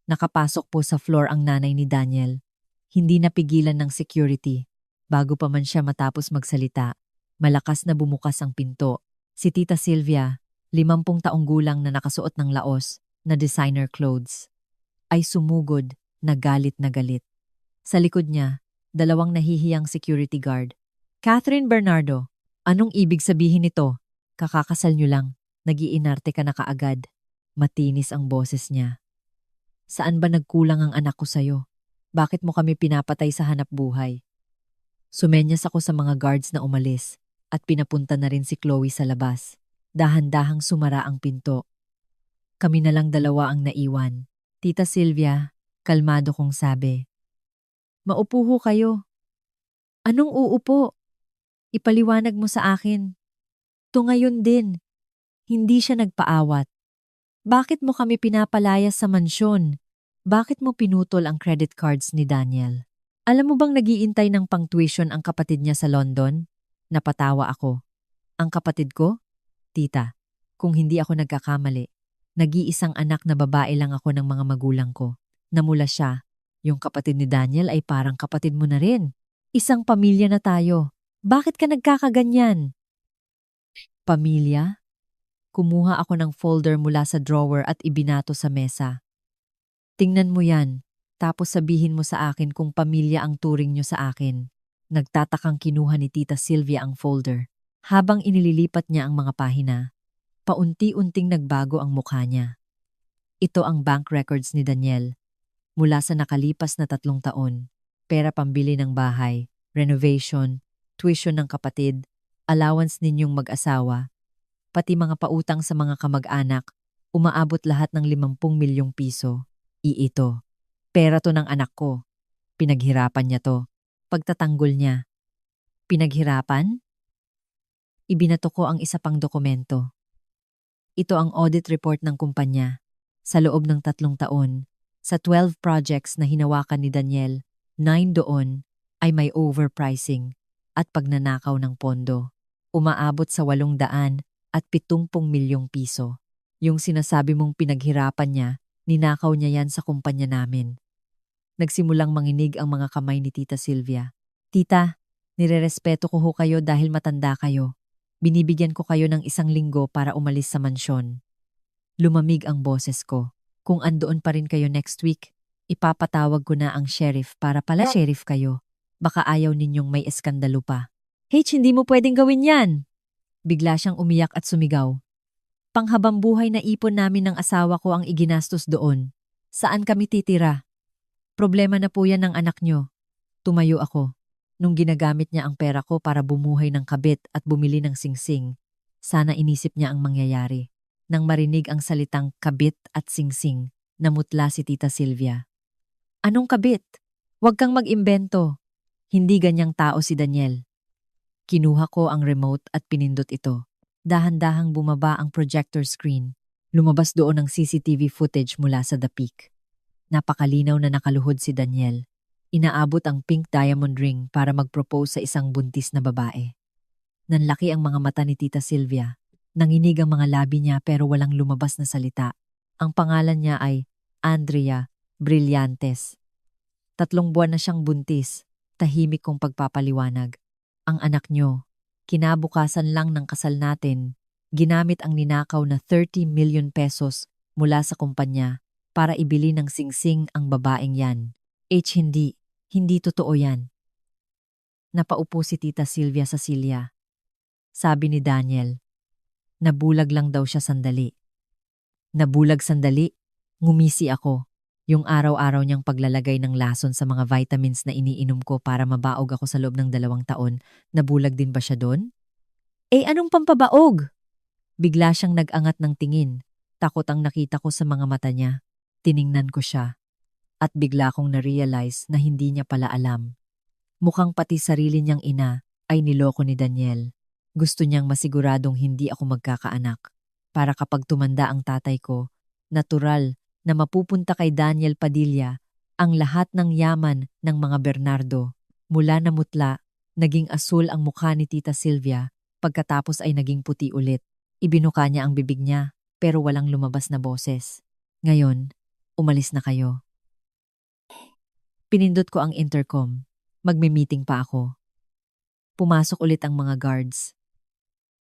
nakapasok po sa floor ang nanay ni Daniel. Hindi napigilan ng security. Bago pa man siya matapos magsalita, malakas na bumukas ang pinto. Si Tita Sylvia, 50 taong gulang na nakasuot ng laos na designer clothes, ay sumugod na galit na galit. Sa likod niya, 2 nahihiyang security guard. Catherine Bernardo, anong ibig sabihin nito? Kakakasal niyo lang, nag-iinarte ka na kaagad. Matinis ang boses niya. Saan ba nagkulang ang anak ko sa'yo? Bakit mo kami pinapatay sa hanap buhay? Sumenyas ako sa mga guards na umalis. At pinapunta na rin si Chloe sa labas. Dahan-dahang sumara ang pinto. Kami na lang 2 ang naiwan. Tita Sylvia, kalmado kong sabi. Maupo ho kayo. Anong uupo? Ipaliwanag mo sa akin. To ngayon din. Hindi siya nagpaawat. Bakit mo kami pinapalayas sa mansyon? Bakit mo pinutol ang credit cards ni Daniel? Alam mo bang nag-iintay ng pang-tuition ang kapatid niya sa London? Napatawa ako. Ang kapatid ko? Tita, kung hindi ako nagkakamali, nag-iisang anak na babae lang ako ng mga magulang ko. Namula siya, yung kapatid ni Daniel ay parang kapatid mo na rin. Isang pamilya na tayo. Bakit ka nagkakaganyan? Pamilya? Kumuha ako ng folder mula sa drawer at ibinato sa mesa. Tingnan mo yan, tapos sabihin mo sa akin kung pamilya ang turing nyo sa akin. Nagtatakang kinuha ni Tita Sylvia ang folder. Habang inililipat niya ang mga pahina, paunti-unting nagbago ang mukha niya. Ito ang bank records ni Daniel. Mula sa nakalipas na 3 taon, pera pambili ng bahay, renovation, tuition ng kapatid, allowance ninyong mag-asawa, pati mga pautang sa mga kamag-anak, umaabot lahat ng 50 milyong piso. Iito. Pera to ng anak ko. Pinaghirapan niya to. Pagtatanggol niya. Pinaghirapan? Ibinato ko ang isa pang dokumento. Ito ang audit report ng kumpanya. Sa loob ng 3 taon, sa 12 projects na hinawakan ni Daniel, 9 doon ay may overpricing at pagnanakaw ng pondo. Umaabot sa 800 at 70 milyong piso. Yung sinasabi mong pinaghirapan niya, ninakaw niya yan sa kumpanya namin. Nagsimulang manginig ang mga kamay ni Tita Sylvia. Tita, nirerespeto ko ho kayo dahil matanda kayo. Binibigyan ko kayo ng 1 linggo para umalis sa mansyon. Lumamig ang boses ko. Kung andoon pa rin kayo next week, ipapatawag ko na ang sheriff para pala sheriff kayo. Baka ayaw ninyong may eskandalo pa. H, hindi mo pwedeng gawin yan! Bigla siyang umiyak at sumigaw. Panghabang buhay na ipon namin ng asawa ko ang iginastos doon. Saan kami titira? Problema na po yan ng anak nyo. Tumayo ako. Nung ginagamit niya ang pera ko para bumuhay ng kabit at bumili ng singsing, sana inisip niya ang mangyayari. Nang marinig ang salitang kabit at singsing, namutla si Tita Sylvia. Anong kabit? Huwag kang mag-imbento. Hindi ganyang tao si Daniel. Kinuha ko ang remote at pinindot ito. Dahan-dahang bumaba ang projector screen. Lumabas doon ang CCTV footage mula sa The Peak. Napakalinaw na nakaluhod si Daniel. Inaabot ang pink diamond ring para mag-propose sa isang buntis na babae. Nanlaki ang mga mata ni Tita Sylvia. Nanginig ang mga labi niya pero walang lumabas na salita. Ang pangalan niya ay Andrea Brillantes. 3 buwan na siyang buntis. Tahimik kong pagpapaliwanag. Ang anak niyo, kinabukasan lang ng kasal natin, ginamit ang ninakaw na 30 million pesos mula sa kumpanya para ibili ng singsing ang babaeng yan. H, hindi totoo yan. Napaupo si Tita Sylvia sa silya. Sabi ni Daniel, nabulag lang daw siya sandali. Nabulag sandali? Ngumisi ako. Yung araw-araw niyang paglalagay ng lason sa mga vitamins na iniinom ko para mabaog ako sa loob ng 2 taon, nabulag din ba siya doon? Eh anong pampabaog? Bigla siyang nag-angat ng tingin. Takot ang nakita ko sa mga mata niya. Tiningnan ko siya. At bigla kong na-realize na hindi niya pala alam. Mukhang pati sarili niyang ina ay niloko ni Daniel. Gusto niyang masiguradong hindi ako magkakaanak. Para kapag tumanda ang tatay ko, natural na mapupunta kay Daniel Padilla ang lahat ng yaman ng mga Bernardo. Mula na mutla, naging asul ang mukha ni Tita Sylvia, pagkatapos ay naging puti ulit. Ibinuka niya ang bibig niya, pero walang lumabas na boses. Ngayon, umalis na kayo. Pinindot ko ang intercom. Magme-meeting pa ako. Pumasok ulit ang mga guards.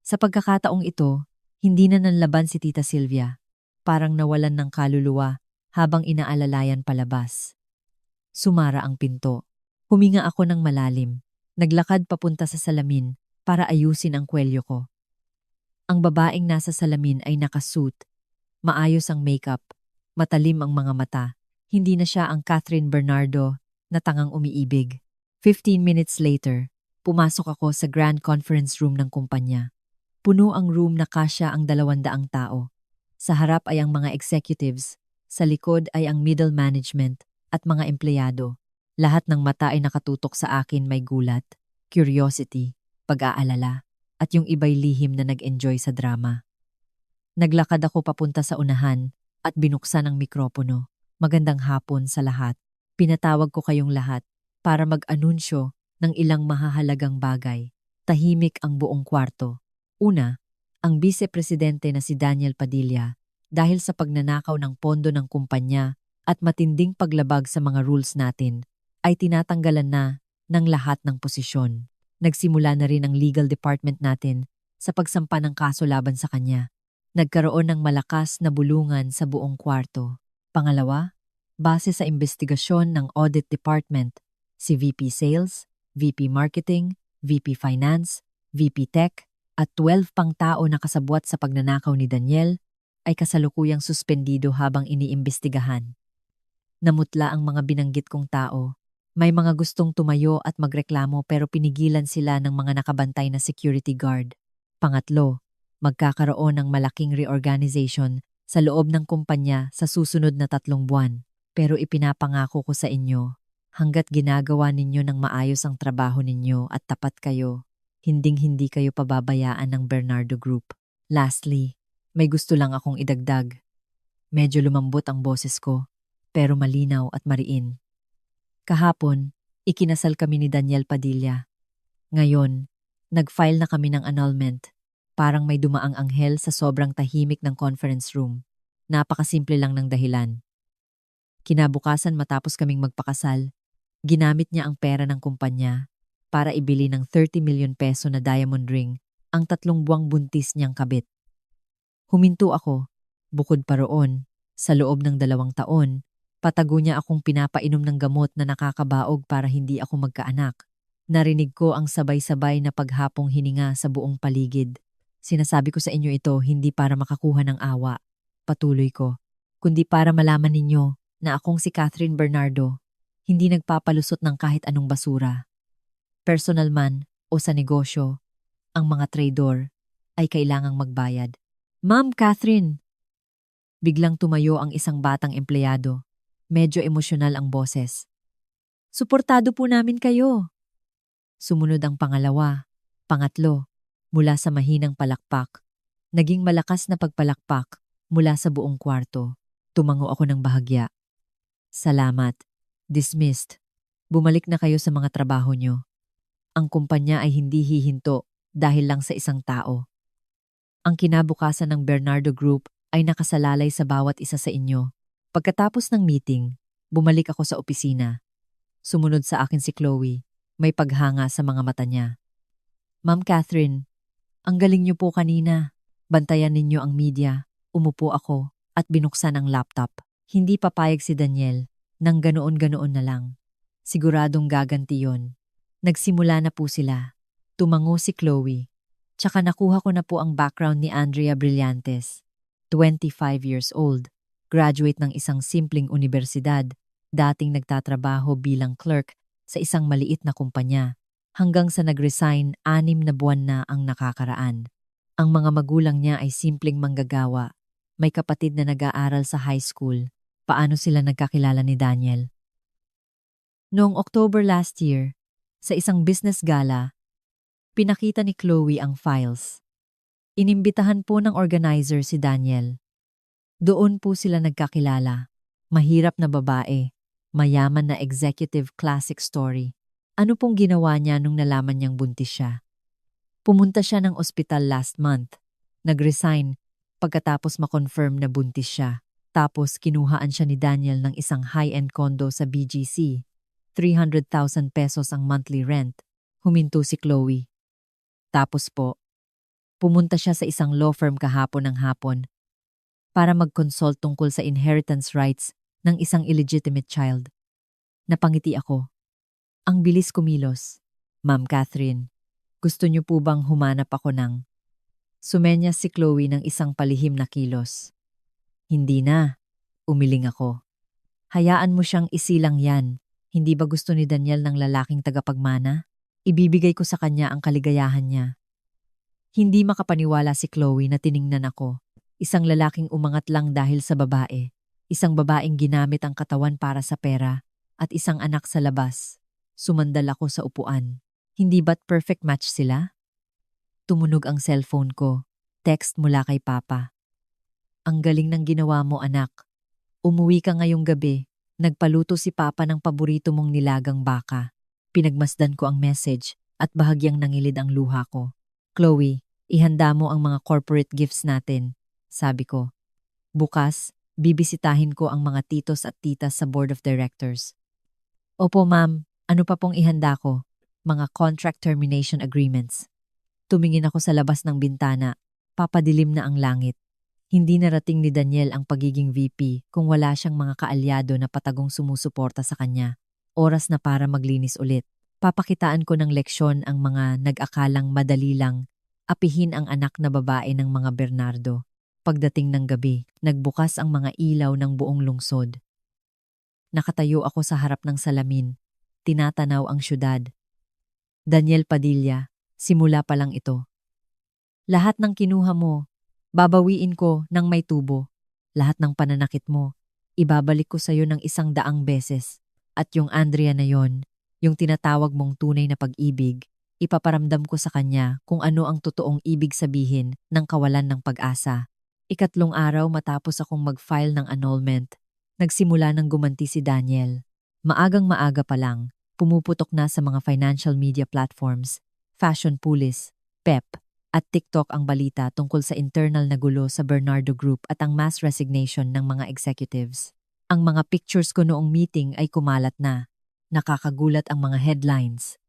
Sa pagkakataong ito, hindi na nanlaban si Tita Sylvia. Parang nawalan ng kaluluwa habang inaalalayan palabas. Sumara ang pinto. Huminga ako ng malalim. Naglakad papunta sa salamin para ayusin ang kwelyo ko. Ang babaeng nasa salamin ay nakasuit. Maayos ang makeup. Matalim ang mga mata. Hindi na siya ang Catherine Bernardo na tangang umiibig. 15 minutes later, pumasok ako sa grand conference room ng kumpanya. Puno ang room na kasya ang 200 tao. Sa harap ay ang mga executives, sa likod ay ang middle management at mga empleyado. Lahat ng mata ay nakatutok sa akin, may gulat, curiosity, pag-aalala, at yung iba'y lihim na nag-enjoy sa drama. Naglakad ako papunta sa unahan at binuksan ang mikropono. Magandang hapon sa lahat. Pinatawag ko kayong lahat para mag-anunsyo ng ilang mahahalagang bagay. Tahimik ang buong kwarto. Una, ang vice-presidente na si Daniel Padilla dahil sa pagnanakaw ng pondo ng kumpanya at matinding paglabag sa mga rules natin ay tinatanggalan na ng lahat ng posisyon. Nagsimula na rin ang legal department natin sa pagsampa ng kaso laban sa kanya. Nagkaroon ng malakas na bulungan sa buong kwarto. Pangalawa, base sa investigasyon ng Audit Department, si VP Sales, VP Marketing, VP Finance, VP Tech, at 12 pang tao na kasabwat sa pagnanakaw ni Daniel ay kasalukuyang suspendido habang iniimbestigahan. Namutla ang mga binanggit kong tao. May mga gustong tumayo at magreklamo pero pinigilan sila ng mga nakabantay na security guard. Pangatlo, magkakaroon ng malaking reorganization sa loob ng kumpanya sa susunod na 3 buwan. Pero ipinapangako ko sa inyo, hanggat ginagawa ninyo ng maayos ang trabaho ninyo at tapat kayo, hinding-hindi kayo pababayaan ng Bernardo Group. Lastly, may gusto lang akong idagdag. Medyo lumambot ang boses ko, pero malinaw at mariin. Kahapon, ikinasal kami ni Daniel Padilla. Ngayon, nag-file na kami ng annulment. Parang may dumaang anghel sa sobrang tahimik ng conference room. Napakasimple lang ng dahilan. Kinabukasan matapos kaming magpakasal, ginamit niya ang pera ng kumpanya para ibili ng 30 million peso na diamond ring ang 3 buwang buntis niyang kabit. Huminto ako. Bukod pa roon, sa loob ng 2 taon, patago niya akong pinapainom ng gamot na nakakabaog para hindi ako magkaanak. Narinig ko ang sabay-sabay na paghapong hininga sa buong paligid. Sinasabi ko sa inyo ito hindi para makakuha ng awa, patuloy ko, kundi para malaman ninyo na akong si Catherine Bernardo, hindi nagpapalusot ng kahit anong basura. Personal man o sa negosyo, ang mga traidor ay kailangang magbayad. Ma'am Catherine! Biglang tumayo ang isang batang empleyado. Medyo emosyonal ang boses. Suportado po namin kayo. Sumunod ang pangalawa, pangatlo, mula sa mahinang palakpak. Naging malakas na pagpalakpak mula sa buong kwarto. Tumango ako ng bahagya. Salamat. Dismissed. Bumalik na kayo sa mga trabaho nyo. Ang kumpanya ay hindi hihinto dahil lang sa isang tao. Ang kinabukasan ng Bernardo Group ay nakasalalay sa bawat isa sa inyo. Pagkatapos ng meeting, bumalik ako sa opisina. Sumunod sa akin si Chloe. May paghanga sa mga mata niya. Ma'am Catherine, ang galing niyo po kanina. Bantayan ninyo ang media. Umupo ako at binuksan ang laptop. Hindi papayag si Daniel nang ganoon-ganoon na lang. Siguradong gaganti yon. Nagsimula na po sila. Tumango si Chloe. Tsaka nakuha ko na po ang background ni Andrea Brillantes. 25 years old. Graduate ng isang simpleng universidad. Dating nagtatrabaho bilang clerk sa isang maliit na kumpanya. Hanggang sa nag-resign 6 na buwan na ang nakakaraan. Ang mga magulang niya ay simpleng manggagawa. May kapatid na nag-aaral sa high school. Paano sila nagkakilala ni Daniel? Noong October last year, sa isang business gala, pinakita ni Chloe ang files. Inimbitahan po ng organizer si Daniel. Doon po sila nagkakilala. Mahirap na babae, mayaman na executive classic story. Ano pong ginawa niya nung nalaman niyang buntis siya? Pumunta siya ng ospital last month. Nag-resign pagkatapos ma-confirm na buntis siya. Tapos kinuhaan siya ni Daniel ng isang high-end condo sa BGC. 300,000 pesos ang monthly rent. Huminto si Chloe. Tapos po, pumunta siya sa isang law firm kahapon ng hapon para mag-consult tungkol sa inheritance rights ng isang illegitimate child. Napangiti ako. Ang bilis kumilos. Ma'am Catherine, gusto niyo po bang humanap ako ng... Sumenyas si Chloe ng isang palihim na kilos. Hindi na. Umiling ako. Hayaan mo siyang isilang yan. Hindi ba gusto ni Daniel ng lalaking tagapagmana? Ibibigay ko sa kanya ang kaligayahan niya. Hindi makapaniwala si Chloe na tiningnan ako. Isang lalaking umangat lang dahil sa babae. Isang babaeng ginamit ang katawan para sa pera. At isang anak sa labas. Sumandal ako sa upuan. Hindi ba't perfect match sila? Tumunog ang cellphone ko. Text mula kay Papa. Ang galing ng ginawa mo, anak. Umuwi ka ngayong gabi. Nagpaluto si Papa ng paborito mong nilagang baka. Pinagmasdan ko ang message at bahagyang nangilid ang luha ko. Chloe, ihanda mo ang mga corporate gifts natin, sabi ko. Bukas, bibisitahin ko ang mga titos at titas sa board of directors. Opo ma'am, ano pa pong ihanda ko? Mga contract termination agreements. Tumingin ako sa labas ng bintana. Papadilim na ang langit. Hindi narating ni Daniel ang pagiging VP kung wala siyang mga kaalyado na patagong sumusuporta sa kanya. Oras na para maglinis ulit. Papakitaan ko ng leksyon ang mga nag-akalang madali lang apihin ang anak na babae ng mga Bernardo. Pagdating ng gabi, nagbukas ang mga ilaw ng buong lungsod. Nakatayo ako sa harap ng salamin. Tinatanaw ang syudad. Daniel Padilla, simula pa lang ito. Lahat ng kinuha mo, babawiin ko ng may tubo. Lahat ng pananakit mo, ibabalik ko sa iyo ng 100 beses. At yung Andrea na yon, yung tinatawag mong tunay na pag-ibig, ipaparamdam ko sa kanya kung ano ang totoong ibig sabihin ng kawalan ng pag-asa. 3 araw matapos akong mag-file ng annulment, nagsimula ng gumanti si Daniel. Maagang maaga pa lang, pumuputok na sa mga financial media platforms, Fashion Police, PEP, at TikTok ang balita tungkol sa internal na gulo sa Bernardo Group at ang mass resignation ng mga executives. Ang mga pictures ko noong meeting ay kumalat na. Nakakagulat ang mga headlines.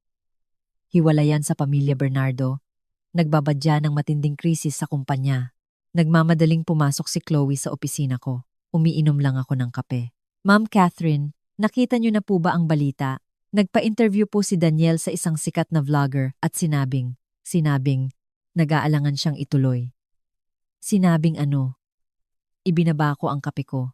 Hiwalayan sa pamilya Bernardo. Nagbabadya ng matinding krisis sa kumpanya. Nagmamadaling pumasok si Chloe sa opisina ko. Umiinom lang ako ng kape. Ma'am Catherine, nakita niyo na po ba ang balita? Nagpa-interview po si Daniel sa isang sikat na vlogger at sinabing, nag-aalangan siyang ituloy. Sinabing ano? Ibinaba ko ang kape ko.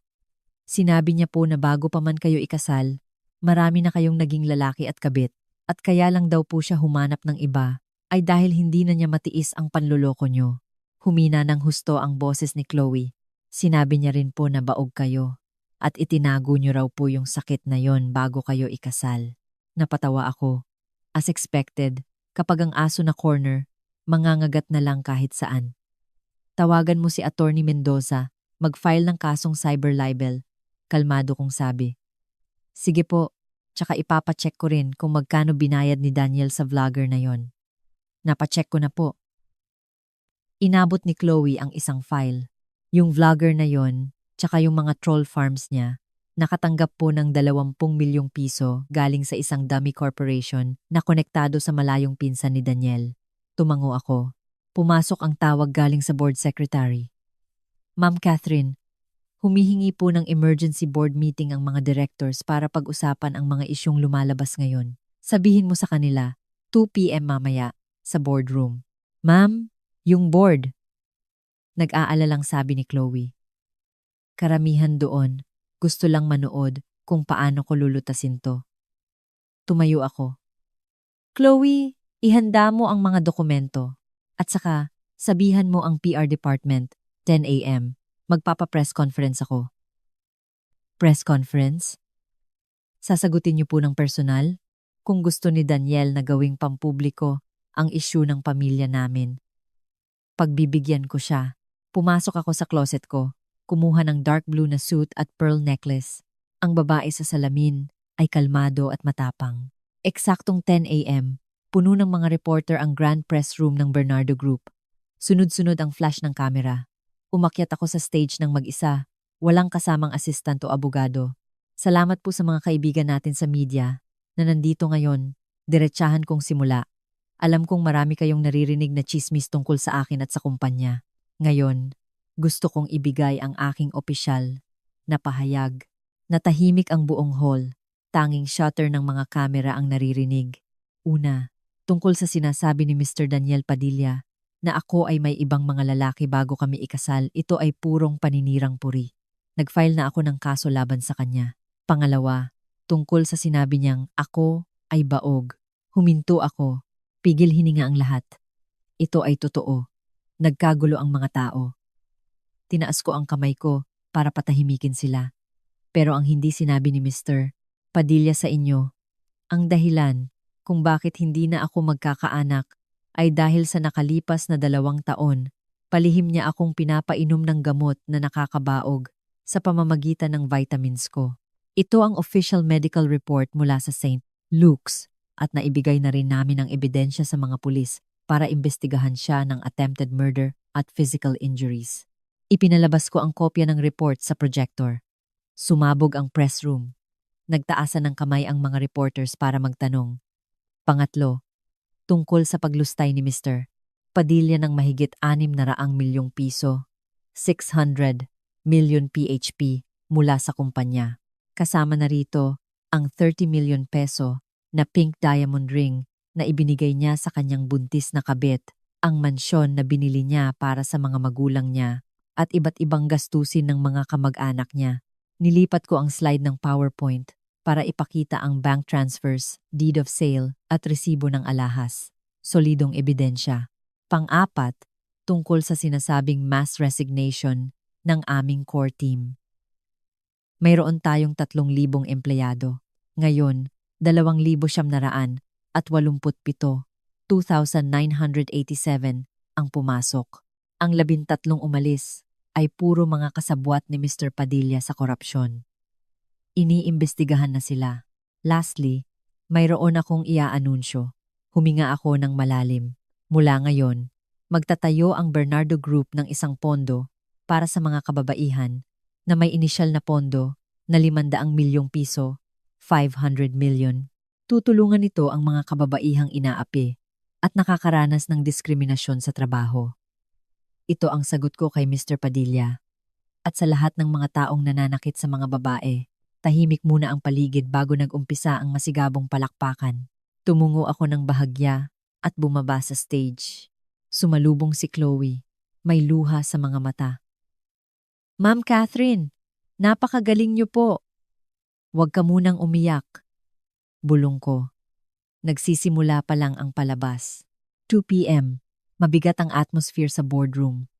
Sinabi niya po na bago pa man kayo ikasal, marami na kayong naging lalaki at kabit, at kaya lang daw po siya humanap ng iba, ay dahil hindi na niya matiis ang panloloko niyo. Humina ng husto ang boses ni Chloe. Sinabi niya rin po na baog kayo, at itinago niyo raw po yung sakit na yon bago kayo ikasal. Napatawa ako. As expected, kapag ang aso na corner, mangangagat na lang kahit saan. Tawagan mo si Attorney Mendoza, mag-file ng kasong cyber libel. Kalmado kong sabi. Sige po, tsaka ipapacheck ko rin kung magkano binayad ni Daniel sa vlogger na yon. Napacheck ko na po. Inabot ni Chloe ang isang file. Yung vlogger na yon, tsaka yung mga troll farms niya, nakatanggap po ng 20 milyong piso galing sa isang dummy corporation na konektado sa malayong pinsan ni Daniel. Tumango ako. Pumasok ang tawag galing sa board secretary. Ma'am Catherine, humihingi po ng emergency board meeting ang mga directors para pag-usapan ang mga isyong lumalabas ngayon. Sabihin mo sa kanila, 2 p.m. mamaya, sa boardroom. Ma'am, yung board. Nag-aalalang sabi ni Chloe. Karamihan doon, gusto lang manood kung paano ko lulutasin to. Tumayo ako. Chloe, ihanda mo ang mga dokumento. At saka, sabihan mo ang PR department, 10 a.m. Magpapa-press conference ako. Press conference? Sasagutin niyo po ng personal? Kung gusto ni Daniel na gawing pampubliko ang issue ng pamilya namin. Pagbibigyan ko siya. Pumasok ako sa closet ko, kumuha ng dark blue na suit at pearl necklace. Ang babae sa salamin ay kalmado at matapang. Eksaktong 10 a.m., puno ng mga reporter ang grand press room ng Bernardo Group. Sunod-sunod ang flash ng kamera. Umakyat ako sa stage ng mag-isa, walang kasamang assistant o abogado. Salamat po sa mga kaibigan natin sa media na nandito ngayon, diretsahan kong simula. Alam kong marami kayong naririnig na chismis tungkol sa akin at sa kumpanya. Ngayon, gusto kong ibigay ang aking opisyal na pahayag. Natahimik ang buong hall, tanging shutter ng mga kamera ang naririnig. Una, tungkol sa sinasabi ni Mr. Daniel Padilla, na ako ay may ibang mga lalaki bago kami ikasal, ito ay purong paninirang puri. Nag-file na ako ng kaso laban sa kanya. Pangalawa, tungkol sa sinabi niyang ako ay baog. Huminto ako. Pigil hininga ang lahat. Ito ay totoo. Nagkagulo ang mga tao. Tinaas ko ang kamay ko para patahimikin sila. Pero ang hindi sinabi ni Mr. Padilla sa inyo, ang dahilan kung bakit hindi na ako magkakaanak ay dahil sa nakalipas na 2 taon, palihim niya akong pinapainom ng gamot na nakakabaog sa pamamagitan ng vitamins ko. Ito ang official medical report mula sa St. Luke's at naibigay na rin namin ang ebidensya sa mga pulis para imbestigahan siya ng attempted murder at physical injuries. Ipinalabas ko ang kopya ng report sa projector. Sumabog ang press room. Nagtaasan ng kamay ang mga reporters para magtanong. Pangatlo, tungkol sa paglustay ni Mr. Padilla ng mahigit 600 milyong piso, 600 million PHP mula sa kumpanya. Kasama na rito ang 30 million peso na pink diamond ring na ibinigay niya sa kanyang buntis na kabit, ang mansyon na binili niya para sa mga magulang niya, at iba't ibang gastusin ng mga kamag-anak niya. Nilipat ko ang slide ng PowerPoint para ipakita ang bank transfers, deed of sale at resibo ng alahas. Solidong ebidensya. Pang-apat, tungkol sa sinasabing mass resignation ng aming core team. Mayroon tayong 3,000 empleyado. Ngayon, 2,987, 2,987 ang pumasok. Ang 13 umalis ay puro mga kasabwat ni Mr. Padilla sa korupsyon. Iniimbestigahan na sila. Lastly, mayroon akong iaanunsyo. Huminga ako ng malalim. Mula ngayon, magtatayo ang Bernardo Group ng isang pondo para sa mga kababaihan na may inisyal na pondo na 500 milyong piso, 500 million. Tutulungan nito ang mga kababaihang inaapi at nakakaranas ng diskriminasyon sa trabaho. Ito ang sagot ko kay Mr. Padilla. At sa lahat ng mga taong nananakit sa mga babae, tahimik muna ang paligid bago nag-umpisa ang masigabong palakpakan. Tumungo ako ng bahagya at bumaba sa stage. Sumalubong si Chloe, may luha sa mga mata. Ma'am Catherine, napakagaling niyo po. Huwag ka munang umiyak. Bulong ko. Nagsisimula pa lang ang palabas. 2 p.m. Mabigat ang atmosphere sa boardroom.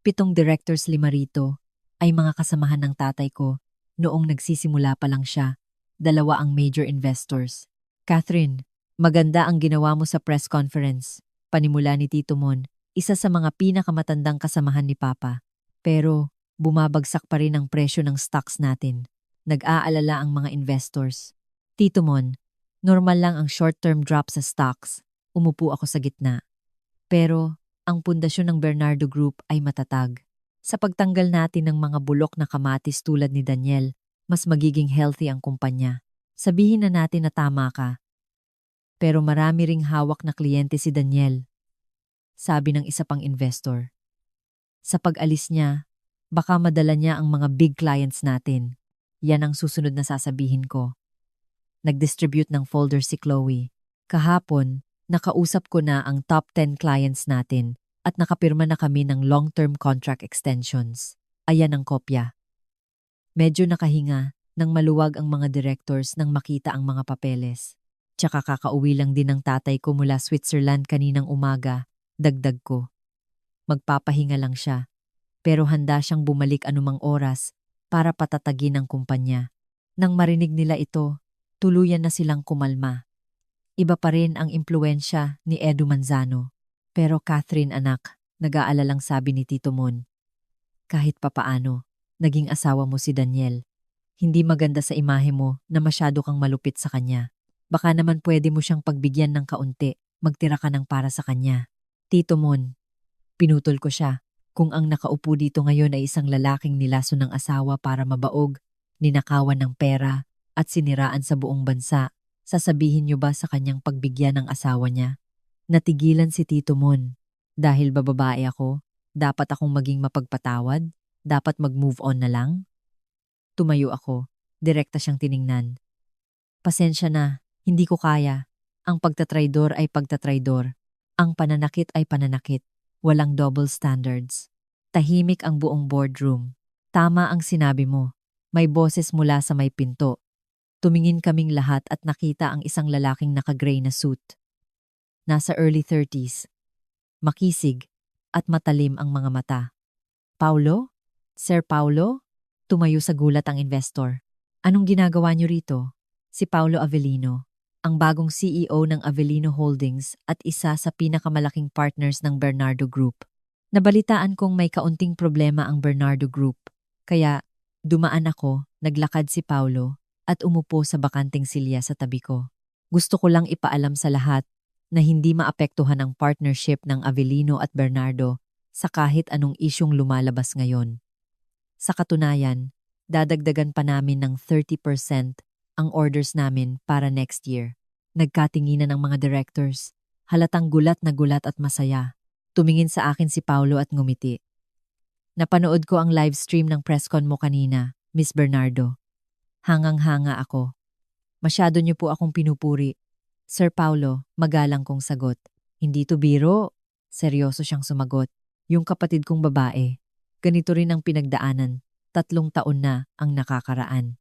7 directors lima rito ay mga kasamahan ng tatay ko noong nagsisimula pa lang siya. 2 ang major investors. Catherine, maganda ang ginawa mo sa press conference. Panimula ni Tito Mon, isa sa mga pinakamatandang kasamahan ni Papa. Pero bumabagsak pa rin ang presyo ng stocks natin. Nag-aalala ang mga investors. Tito Mon, normal lang ang short-term drop sa stocks. Umupo ako sa gitna. Pero ang pundasyon ng Bernardo Group ay matatag. Sa pagtanggal natin ng mga bulok na kamatis tulad ni Daniel, mas magiging healthy ang kumpanya. Sabihin na natin na tama ka. Pero marami ring hawak na kliyente si Daniel. Sabi ng isa pang investor. Sa pag-alis niya, baka madala niya ang mga big clients natin. Yan ang susunod na sasabihin ko. Nag-distribute ng folder si Chloe. Kahapon, nakausap ko na ang top 10 clients natin at nakapirma na kami ng long-term contract extensions. Ayan ang kopya. Medyo nakahinga nang maluwag ang mga directors nang makita ang mga papeles. Tsaka kakauwi lang din ng tatay ko mula Switzerland kaninang umaga, dagdag ko. Magpapahinga lang siya, pero handa siyang bumalik anumang oras para patatagin ang kumpanya. Nang marinig nila ito, tuluyan na silang kumalma. Iba pa rin ang impluensya ni Edu Manzano. Pero Catherine anak, nag-aalalang sabi ni Tito Mon. Kahit papaano, naging asawa mo si Daniel. Hindi maganda sa imahe mo na masyado kang malupit sa kanya. Baka naman pwede mo siyang pagbigyan ng kaunti, magtira ka ng para sa kanya. Tito Mon, pinutol ko siya. Kung ang nakaupo dito ngayon ay isang lalaking nilaso ng asawa para mabaog, ninakawan ng pera, at siniraan sa buong bansa, sasabihin niyo ba sa kanyang pagbigyan ng asawa niya? Natigilan si Tito Mon. Dahil bababae ako, dapat akong maging mapagpatawad? Dapat mag-move on na lang? Tumayo ako. Direkta siyang tiningnan. Pasensya na, hindi ko kaya. Ang pagtatraidor ay pagtatraidor. Ang pananakit ay pananakit. Walang double standards. Tahimik ang buong boardroom. Tama ang sinabi mo. May boses mula sa may pinto. Tumingin kaming lahat at nakita ang isang lalaking naka-gray na suit. Nasa early 30s. Makisig at matalim ang mga mata. Paulo? Sir Paulo? Tumayo sa gulat ang investor. Anong ginagawa niyo rito? Si Paulo Avellino, ang bagong CEO ng Avellino Holdings at isa sa pinakamalaking partners ng Bernardo Group. Nabalitaan kong may kaunting problema ang Bernardo Group. Kaya dumaan ako, naglakad si Paulo, at umupo sa bakanting silya sa tabi ko. Gusto ko lang ipaalam sa lahat na hindi maapektuhan ang partnership ng Avellino at Bernardo sa kahit anong isyong lumalabas ngayon. Sa katunayan, dadagdagan pa namin ng 30% ang orders namin para next year. Nagkatinginan ng mga directors. Halatang gulat na gulat at masaya. Tumingin sa akin si Paulo at ngumiti. Napanood ko ang live stream ng presscon mo kanina, Miss Bernardo. Hangang-hanga ako. Masyado niyo po akong pinupuri. Sir Paulo, magalang kong sagot. Hindi to biro. Seryoso siyang sumagot. Yung kapatid kong babae. Ganito rin ang pinagdaanan. 3 taon na ang nakakaraan.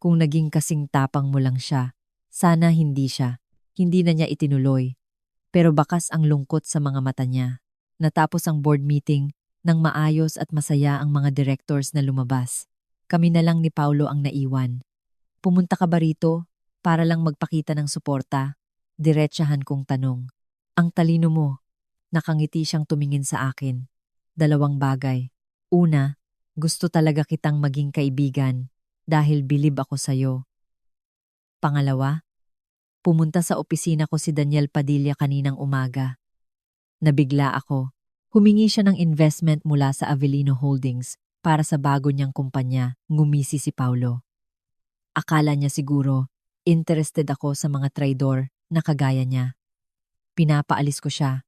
Kung naging kasing tapang mo lang siya, sana hindi siya. Hindi na niya itinuloy. Pero bakas ang lungkot sa mga mata niya. Natapos ang board meeting nang maayos at masaya ang mga directors na lumabas. Kami na lang ni Paulo ang naiwan. Pumunta ka ba rito para lang magpakita ng suporta? Diretsahan kong tanong. Ang talino mo. Nakangiti siyang tumingin sa akin. 2 bagay. Una, gusto talaga kitang maging kaibigan dahil bilib ako sa'yo. Pangalawa, pumunta sa opisina ko si Daniel Padilla kaninang umaga. Nabigla ako. Humingi siya ng investment mula sa Avellino Holdings para sa bago niyang kumpanya, ngumisi si Paulo. Akala niya siguro, interested ako sa mga traidor na kagaya niya. Pinapaalis ko siya.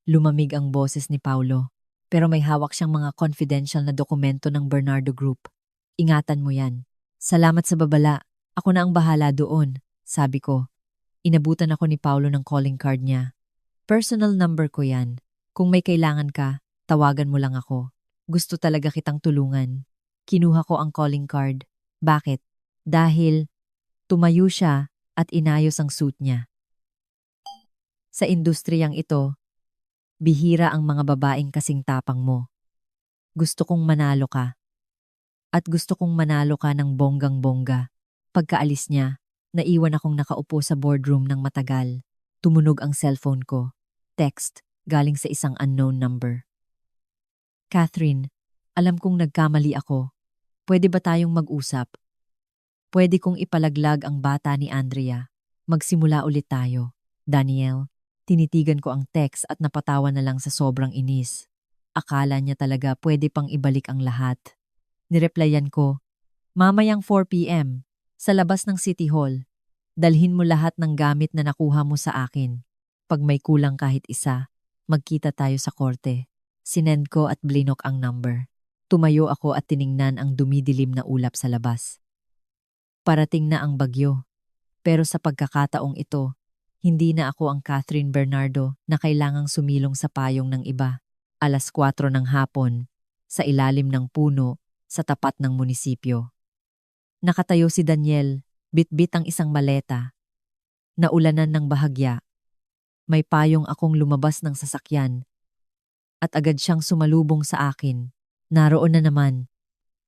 Lumamig ang boses ni Paulo. Pero may hawak siyang mga confidential na dokumento ng Bernardo Group. Ingatan mo yan. Salamat sa babala. Ako na ang bahala doon, sabi ko. Inabutan ako ni Paulo ng calling card niya. Personal number ko yan. Kung may kailangan ka, tawagan mo lang ako. Gusto talaga kitang tulungan. Kinuha ko ang calling card. Bakit? Dahil tumayo siya at inayos ang suit niya. Sa industriyang ito, bihira ang mga babaeng kasing tapang mo. Gusto kong manalo ka. At gusto kong manalo ka ng bonggang-bongga. Pagkaalis niya, naiwan akong nakaupo sa boardroom ng matagal. Tumunog ang cellphone ko. Text, galing sa isang unknown number. Catherine, alam kong nagkamali ako. Pwede ba tayong mag-usap? Pwede kong ipalaglag ang bata ni Andrea. Magsimula ulit tayo. Daniel, tinitigan ko ang text at napatawa na lang sa sobrang inis. Akala niya talaga pwede pang ibalik ang lahat. Nireplyan ko, mamayang 4 p.m. sa labas ng City Hall. Dalhin mo lahat ng gamit na nakuha mo sa akin. Pag may kulang kahit isa, magkita tayo sa korte. Sinend ko at blinok ang number. Tumayo ako at tiningnan ang dumidilim na ulap sa labas. Parating na ang bagyo. Pero sa pagkakataong ito, hindi na ako ang Catherine Bernardo na kailangang sumilong sa payong ng iba. 4:00 ng hapon, sa ilalim ng puno, sa tapat ng munisipyo. Nakatayo si Daniel, bitbit ang isang maleta. Naulanan ng bahagya. May payong akong lumabas ng sasakyan. At agad siyang sumalubong sa akin. Naroon na naman,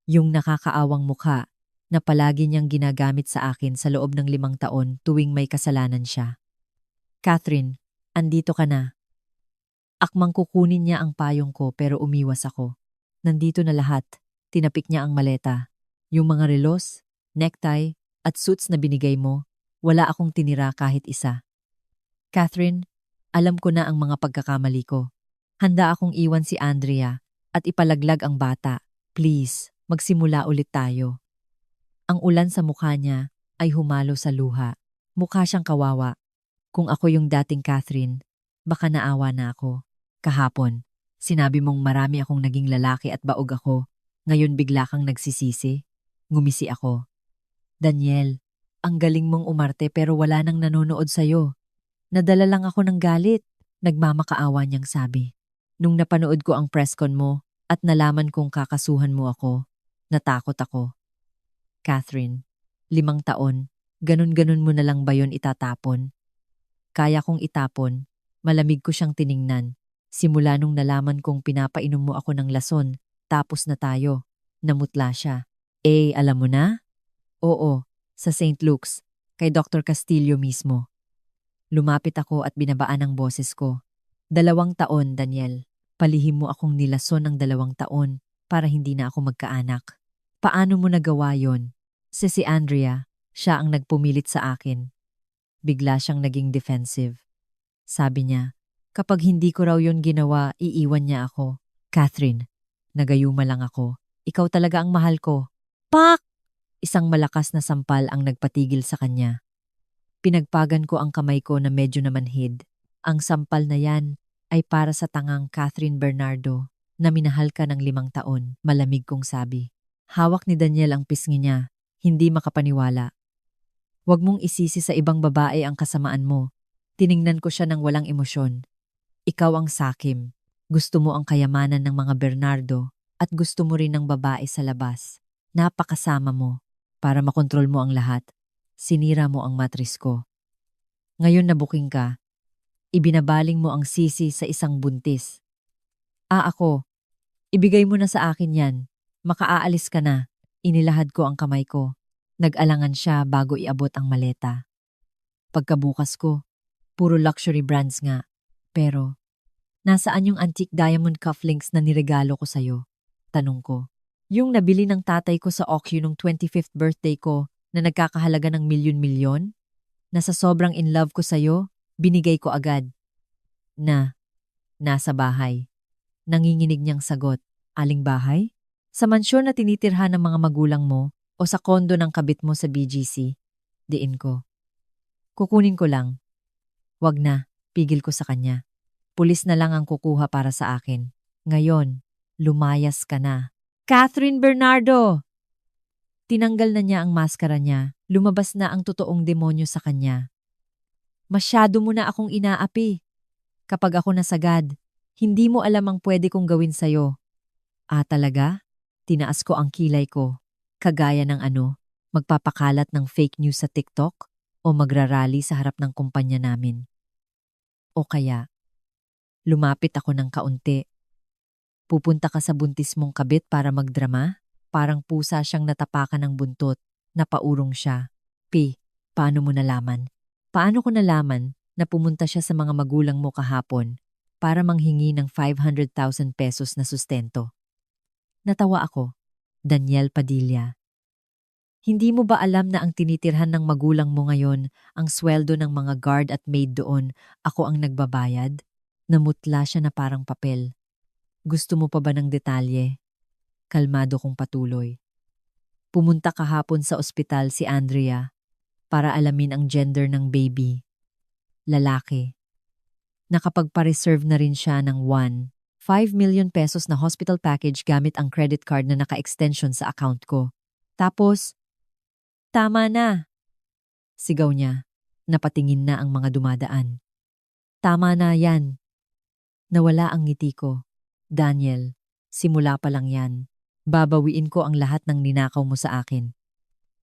yung nakakaawang mukha na palagi niyang ginagamit sa akin sa loob ng 5 taon tuwing may kasalanan siya. Catherine, andito ka na. Akmang kukunin niya ang payong ko pero umiwas ako. Nandito na lahat. Tinapik niya ang maleta. Yung mga relos, necktie, at suits na binigay mo, wala akong tinira kahit isa. Catherine, alam ko na ang mga pagkakamali ko. Handa akong iwan si Andrea at ipalaglag ang bata. Please, magsimula ulit tayo. Ang ulan sa mukha niya ay humalo sa luha. Mukha siyang kawawa. Kung ako yung dating Catherine, baka naawa na ako. Kahapon, sinabi mong marami akong naging lalaki at baog ako. Ngayon bigla kang nagsisisi. Ngumisi ako. Daniel, ang galing mong umarte pero wala nang nanonood sa'yo. Nadala lang ako ng galit. Nagmamakaawa niyang sabi. Nung napanood ko ang press con mo at nalaman kong kakasuhan mo ako, natakot ako. Catherine, 5 taon, ganun-ganun mo na lang ba yun itatapon? Kaya kong itapon, malamig ko siyang tiningnan. Simula nung nalaman kong pinapainom mo ako ng lason, tapos na tayo. Namutla siya. Alam mo na? Oo, sa St. Luke's, kay Dr. Castillo mismo. Lumapit ako at binabaan ang boses ko. 2 taon, Daniel. Palihim mo akong nilason ng 2 taon para hindi na ako magkaanak. Paano mo nagawa yon? Si Andrea, siya ang nagpumilit sa akin. Bigla siyang naging defensive. Sabi niya, kapag hindi ko raw yon ginawa, iiwan niya ako. Catherine, nagayuma lang ako. Ikaw talaga ang mahal ko. Pak! Isang malakas na sampal ang nagpatigil sa kanya. Pinagpagan ko ang kamay ko na medyo namanhid. Ang sampal na yan ay para sa tangang Catherine Bernardo na minahal ka ng 5 taon, malamig kong sabi. Hawak ni Daniel ang pisngi niya, hindi makapaniwala. Huwag mong isisi sa ibang babae ang kasamaan mo. Tiningnan ko siya ng walang emosyon. Ikaw ang sakim. Gusto mo ang kayamanan ng mga Bernardo at gusto mo rin ng babae sa labas. Napakasama mo. Para makontrol mo ang lahat, sinira mo ang matris ko. Ngayon na booking ka, ibinabaling mo ang sisi sa isang buntis. Ako, ibigay mo na sa akin yan. Makaaalis ka na. Inilahad ko ang kamay ko. Nag-alangan siya bago iabot ang maleta. Pagkabukas ko, puro luxury brands nga. Pero, nasaan yung antique diamond cufflinks na niregalo ko sa'yo? Tanong ko. Yung nabili ng tatay ko sa auction nung 25th birthday ko na nagkakahalaga ng milyon-milyon? Na sa sobrang in love ko sa'yo, binigay ko agad. Nasa bahay. Nanginginig niyang sagot. Aling bahay? Sa mansyon na tinitirhan ng mga magulang mo o sa kondo ng kabit mo sa BGC? Diin ko. Kukunin ko lang. Wag na, pigil ko sa kanya. Pulis na lang ang kukuha para sa akin. Ngayon, lumayas ka na. Catherine Bernardo! Tinanggal na niya ang maskara niya. Lumabas na ang totoong demonyo sa kanya. Masyado mo na akong inaapi. Kapag ako nasagad, hindi mo alam ang pwede kong gawin sa'yo. Ah, talaga? Tinaas ko ang kilay ko. Kagaya ng ano, magpapakalat ng fake news sa TikTok o magrarally sa harap ng kumpanya namin. O kaya, lumapit ako ng kaunti. Pupunta ka sa buntis mong kabit para magdrama? Parang pusa siyang natapakan ng buntot. Napaurong siya. Paano mo nalaman? Paano ko nalaman na pumunta siya sa mga magulang mo kahapon para manghingi ng 500,000 pesos na sustento? Natawa ako. Daniel Padilla. Hindi mo ba alam na ang tinitirhan ng magulang mo ngayon, ang sweldo ng mga guard at maid doon, ako ang nagbabayad? Namutla siya na parang papel. Gusto mo pa ba ng detalye? Kalmado kong patuloy. Pumunta kahapon sa ospital si Andrea para alamin ang gender ng baby. Lalaki. Nakapagpa-reserve na rin siya ng 5 million pesos na hospital package gamit ang credit card na naka-extension sa account ko. Tapos, tama na! Sigaw niya. Napatingin na ang mga dumadaan. Tama na yan. Nawala ang ngiti ko. Daniel, simula pa lang yan. Babawiin ko ang lahat ng ninakaw mo sa akin.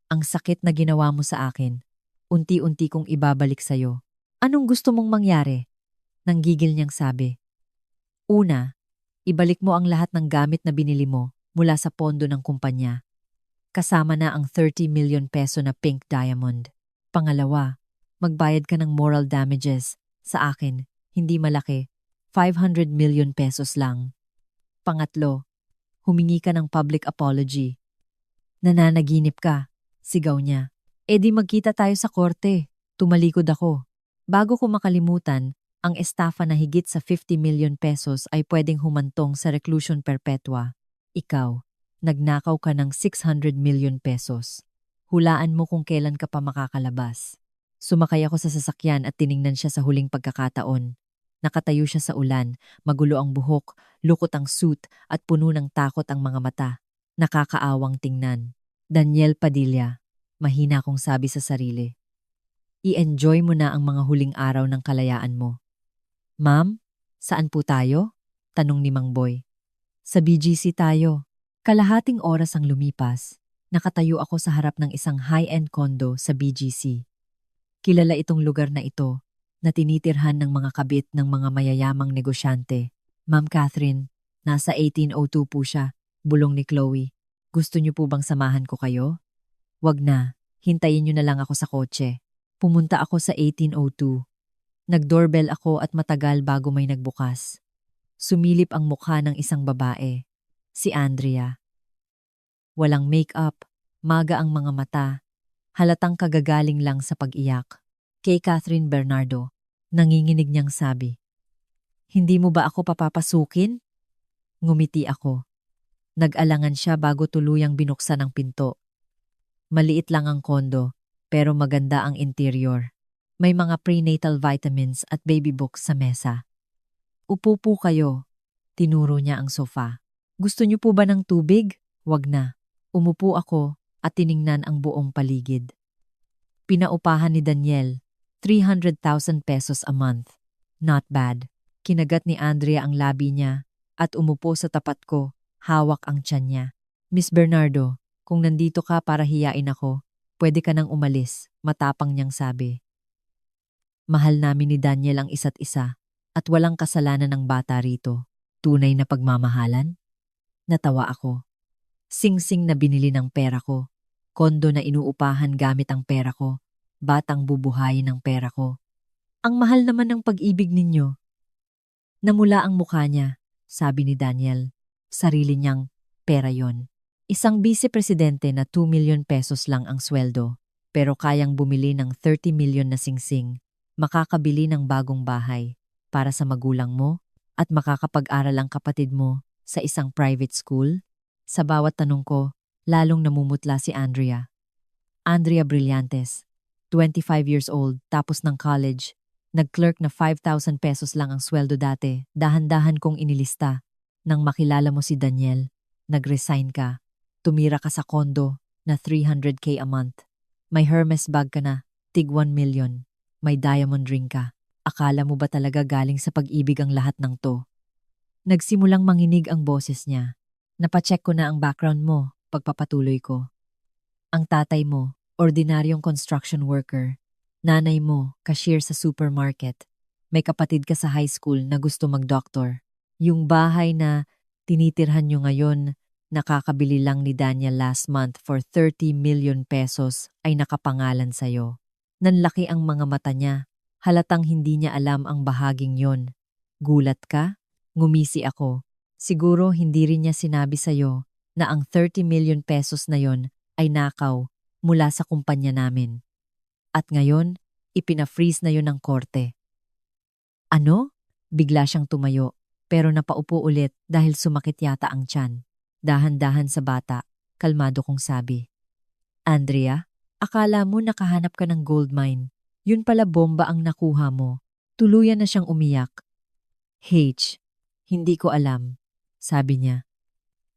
Ang sakit na ginawa mo sa akin, unti-unti kong ibabalik sa'yo. Anong gusto mong mangyari? Nanggigil niyang sabi. Una, ibalik mo ang lahat ng gamit na binili mo mula sa pondo ng kumpanya. Kasama na ang 30 million peso na pink diamond. Pangalawa, magbayad ka ng moral damages. Sa akin, hindi malaki, 500 million pesos lang. Pangatlo, humingi ka ng public apology. Nananaginip ka, sigaw niya. E di magkita tayo sa korte. Tumalikod ako. Bago ko makalimutan, ang estafa na higit sa 50 million pesos ay pwedeng humantong sa reclusion perpetua. Ikaw, nagnakaw ka ng 600 million pesos. Hulaan mo kung kailan ka pa makakalabas. Sumakay ako sa sasakyan at tiningnan siya sa huling pagkakataon. Nakatayo siya sa ulan, magulo ang buhok, lukot ang suit at puno ng takot ang mga mata. Nakakaawang tingnan. Daniel Padilla, mahina kong sabi sa sarili. I-enjoy mo na ang mga huling araw ng kalayaan mo. Ma'am, saan po tayo? Tanong ni Mang Boy. Sa BGC tayo. Kalahating oras ang lumipas. Nakatayo ako sa harap ng isang high-end condo sa BGC. Kilala itong lugar na ito na tinitirhan ng mga kabit ng mga mayayamang negosyante. Ma'am Catherine, nasa 1802 po siya, bulong ni Chloe. Gusto niyo po bang samahan ko kayo? Wag na, hintayin niyo na lang ako sa kotse. Pumunta ako sa 1802. Nag-doorbell ako at matagal bago may nagbukas. Sumilip ang mukha ng isang babae, si Andrea. Walang make-up, maga ang mga mata, halatang kagagaling lang sa pag-iyak. Kay Catherine Bernardo, nanginginig niyang sabi. Hindi mo ba ako papapasukin? Ngumiti ako. Nag-alangan siya bago tuluyang binuksan ang pinto. Maliit lang ang kondo, pero maganda ang interior. May mga prenatal vitamins at baby books sa mesa. Upo po kayo. Tinuro niya ang sofa. Gusto niyo po ba ng tubig? Wag na. Umupo ako at tiningnan ang buong paligid. Pinaupahan ni Daniel, 300,000 pesos a month. Not bad. Kinagat ni Andrea ang labi niya at umupo sa tapat ko, hawak ang tiyan niya. Miss Bernardo, kung nandito ka para hiyain ako, pwede ka nang umalis, matapang niyang sabi. Mahal namin ni Daniel ang isa't isa at walang kasalanan ng bata rito. Tunay na pagmamahalan? Natawa ako. Sing-sing na binili ng pera ko. Kondo na inuupahan gamit ang pera ko. Batang bubuhayin ng pera ko. Ang mahal naman ng pag-ibig ninyo. Namula ang mukha niya, sabi ni Daniel. Sarili niyang pera yon. Isang vice-presidente na 2 million pesos lang ang sweldo, pero kayang bumili ng 30 million na singsing, makakabili ng bagong bahay para sa magulang mo at makakapag-aral ang kapatid mo sa isang private school. Sa bawat tanong ko, lalong namumutla si Andrea. Andrea Brillantes, 25 years old, tapos ng college. Nag-clerk na 5,000 pesos lang ang sweldo dati. Dahan-dahan kong inilista. Nang makilala mo si Daniel, nag-resign ka. Tumira ka sa kondo na 300K a month. May Hermes bag ka na, tig 1 million. May diamond ring ka. Akala mo ba talaga galing sa pag-ibig ang lahat ng to? Nagsimulang manginig ang boses niya. Napacheck ko na ang background mo, pagpapatuloy ko. Ang tatay mo, ordinaryong construction worker. Nanay mo, cashier sa supermarket. May kapatid ka sa high school na gusto mag-doctor. Yung bahay na tinitirhan nyo ngayon, nakakabili lang ni Daniel last month for 30 million pesos ay nakapangalan sa'yo. Nanlaki ang mga mata niya. Halatang hindi niya alam ang bahaging yon. Gulat ka? Ngumisi ako. Siguro hindi rin niya sinabi sa'yo na ang 30 million pesos na yon ay nakaw mula sa kumpanya namin. At ngayon, ipina-freeze na yon ng korte. Ano? Bigla siyang tumayo, pero napaupo ulit dahil sumakit yata ang tiyan. Dahan-dahan sa bata, kalmado kong sabi. Andrea, akala mo nakahanap ka ng gold mine. Yun pala bomba ang nakuha mo. Tuluyan na siyang umiyak. H, hindi ko alam, sabi niya.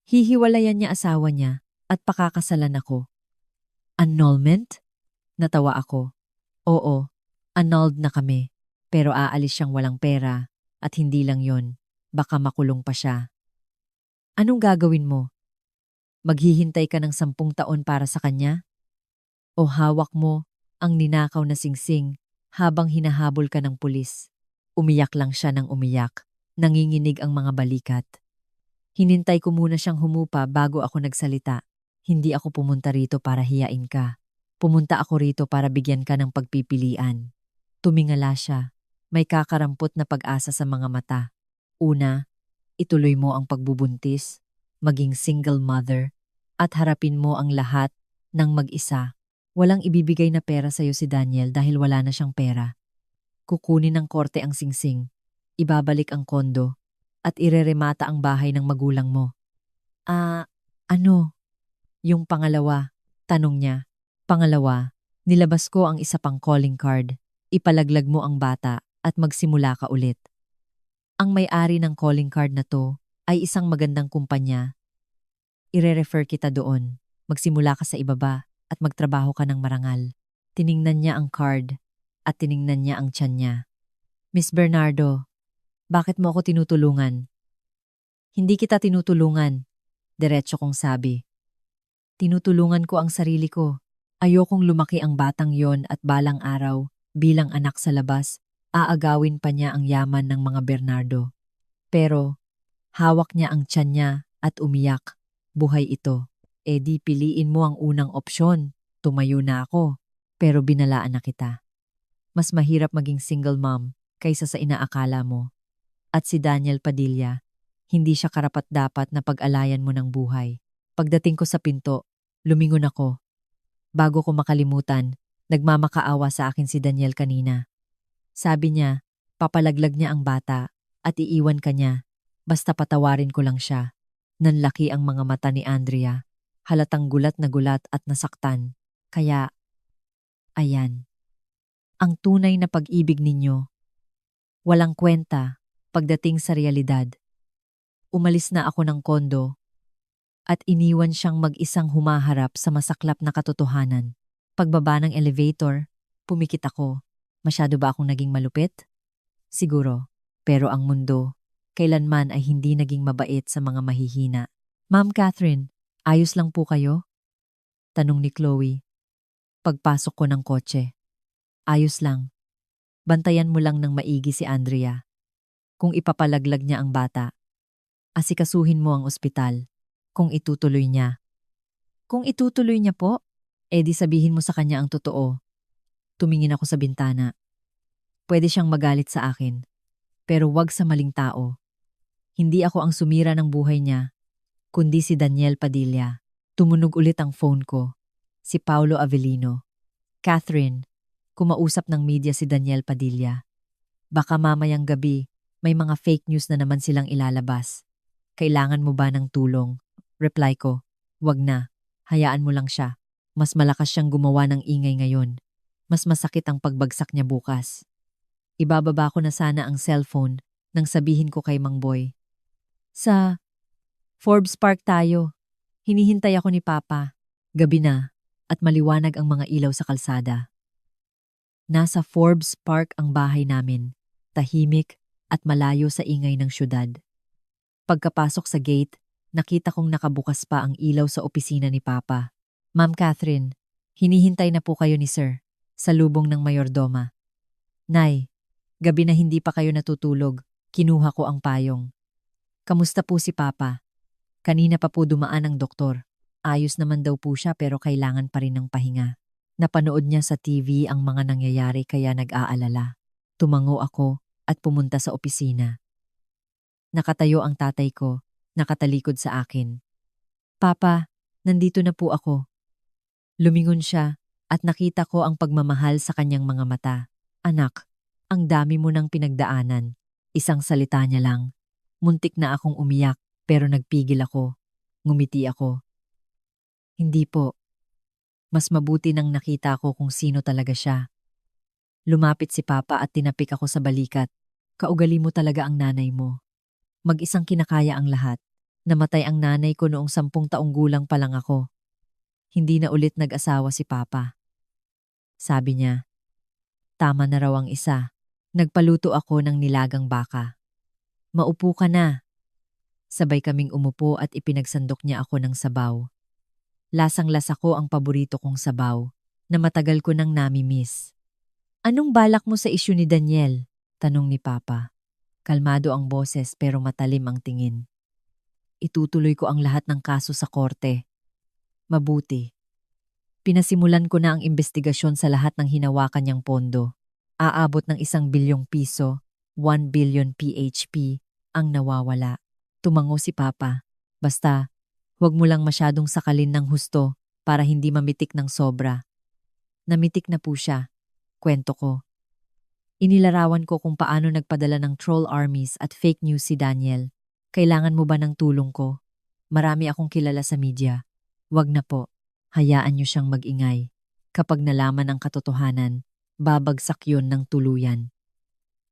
Hihiwalayan niya asawa niya at pakakasalan ako. Annulment? Natawa ako. Oo, annulled na kami. Pero aalis siyang walang pera at hindi lang yon, baka makulong pa siya. Anong gagawin mo? Maghihintay ka ng 10 taon para sa kanya? O hawak mo ang ninakaw na singsing habang hinahabol ka ng pulis? Umiyak lang siya ng umiyak, nanginginig ang mga balikat. Hinintay ko muna siyang humupa bago ako nagsalita. Hindi ako pumunta rito para hiyain ka. Pumunta ako rito para bigyan ka ng pagpipilian. Tumingala siya. May kakarampot na pag-asa sa mga mata. Una, ituloy mo ang pagbubuntis, maging single mother, at harapin mo ang lahat ng mag-isa. Walang ibibigay na pera sa'yo si Daniel dahil wala na siyang pera. Kukunin ng korte ang singsing, ibabalik ang kondo, at ireremata ang bahay ng magulang mo. Ano? Yung pangalawa, tanong niya. Pangalawa, nilabas ko ang isa pang calling card. Ipalaglag mo ang bata at magsimula ka ulit. Ang may-ari ng calling card na to ay isang magandang kumpanya. Ire-refer kita doon. Magsimula ka sa ibaba at magtrabaho ka ng marangal. Tiningnan niya ang card at tiningnan niya ang tiyan niya. Miss Bernardo, bakit mo ako tinutulungan? Hindi kita tinutulungan, diretso kong sabi. Tinutulungan ko ang sarili ko. Ayokong lumaki ang batang yon at balang araw, bilang anak sa labas, aagawin pa niya ang yaman ng mga Bernardo. Pero, hawak niya ang tiyan niya at umiyak. Buhay ito. E di piliin mo ang unang opsyon. Tumayo na ako, pero binalaan na kita. Mas mahirap maging single mom kaysa sa inaakala mo. At si Daniel Padilla, hindi siya karapat-dapat na pag-alayan mo ng buhay. Pagdating ko sa pinto, lumingon ako. Bago ko makalimutan, nagmamakaawa sa akin si Daniel kanina. Sabi niya, papalaglag niya ang bata at iiwan ka niya. Basta patawarin ko lang siya. Nanlaki ang mga mata ni Andrea. Halatang gulat na gulat at nasaktan. Kaya, ayan. Ang tunay na pag-ibig ninyo. Walang kwenta pagdating sa realidad. Umalis na ako ng kondo at iniwan siyang mag-isang humaharap sa masaklap na katotohanan. Pagbaba ng elevator, pumikit ako. Masyado ba akong naging malupit? Siguro, pero ang mundo, kailanman ay hindi naging mabait sa mga mahihina. Ma'am Catherine, ayos lang po kayo? Tanong ni Chloe. Pagpasok ko ng kotse. Ayos lang. Bantayan mo lang ng maigi si Andrea. Kung ipapalaglag niya ang bata, asikasuhin mo ang ospital. Kung itutuloy niya. Kung itutuloy niya po, edi sabihin mo sa kanya ang totoo. Tumingin ako sa bintana. Pwede siyang magalit sa akin, pero wag sa maling tao. Hindi ako ang sumira ng buhay niya, kundi si Daniel Padilla. Tumunog ulit ang phone ko. Si Paulo Avellino. Catherine, kumausap ng media si Daniel Padilla. Baka mamayang gabi, may mga fake news na naman silang ilalabas. Kailangan mo ba ng tulong? Reply ko, wag na. Hayaan mo lang siya. Mas malakas siyang gumawa ng ingay ngayon. Mas masakit ang pagbagsak niya bukas. Ibababa ko na sana ang cellphone nang sabihin ko kay Mang Boy. Sa Forbes Park tayo. Hinihintay ako ni Papa. Gabi na at maliwanag ang mga ilaw sa kalsada. Nasa Forbes Park ang bahay namin. Tahimik at malayo sa ingay ng syudad. Pagkapasok sa gate, nakita kong nakabukas pa ang ilaw sa opisina ni Papa. Ma'am Catherine, hinihintay na po kayo ni Sir sa lubong ng mayordoma. Nay, gabi na hindi pa kayo natutulog. Kinuha ko ang payong. Kamusta po si Papa? Kanina pa po dumaan ang doktor. Ayos naman daw po siya pero kailangan pa rin ng pahinga. Napanood niya sa TV ang mga nangyayari kaya nag-aalala. Tumango ako at pumunta sa opisina. Nakatayo ang tatay ko, nakatalikod sa akin. Papa, nandito na po ako. Lumingon siya at nakita ko ang pagmamahal sa kanyang mga mata. Anak, ang dami mo nang pinagdaanan. Isang salita niya lang. Muntik na akong umiyak pero nagpigil ako. Ngumiti ako. Hindi po. Mas mabuti nang nakita ko kung sino talaga siya. Lumapit si Papa at tinapik ako sa balikat. Kaugali mo talaga ang nanay mo. Mag-isang kinakaya ang lahat. Namatay ang nanay ko noong 10 taong gulang pa lang ako. Hindi na ulit nag-asawa si Papa. Sabi niya, tama na raw ang isa. Nagpaluto ako ng nilagang baka. Maupo ka na. Sabay kaming umupo at ipinagsandok niya ako ng sabaw. Lasang-lasa ko ang paborito kong sabaw na matagal ko nang nami-miss. Anong balak mo sa isyu ni Daniel? Tanong ni Papa. Kalmado ang boses pero matalim ang tingin. Itutuloy ko ang lahat ng kaso sa korte. Mabuti. Pinasimulan ko na ang investigasyon sa lahat ng hinawakan niyang pondo. Aabot ng 1 bilyong piso, 1 billion PHP ang nawawala. Tumango si Papa. Basta, huwag mo lang masyadong sakalin ng husto para hindi mamitik ng sobra. Namitik na po siya. Kwento ko. Inilarawan ko kung paano nagpadala ng troll armies at fake news si Daniel. Kailangan mo ba ng tulong ko? Marami akong kilala sa media. Wag na po. Hayaan niyo siyang mag-ingay. Kapag nalaman ang katotohanan, babagsak yun ng tuluyan.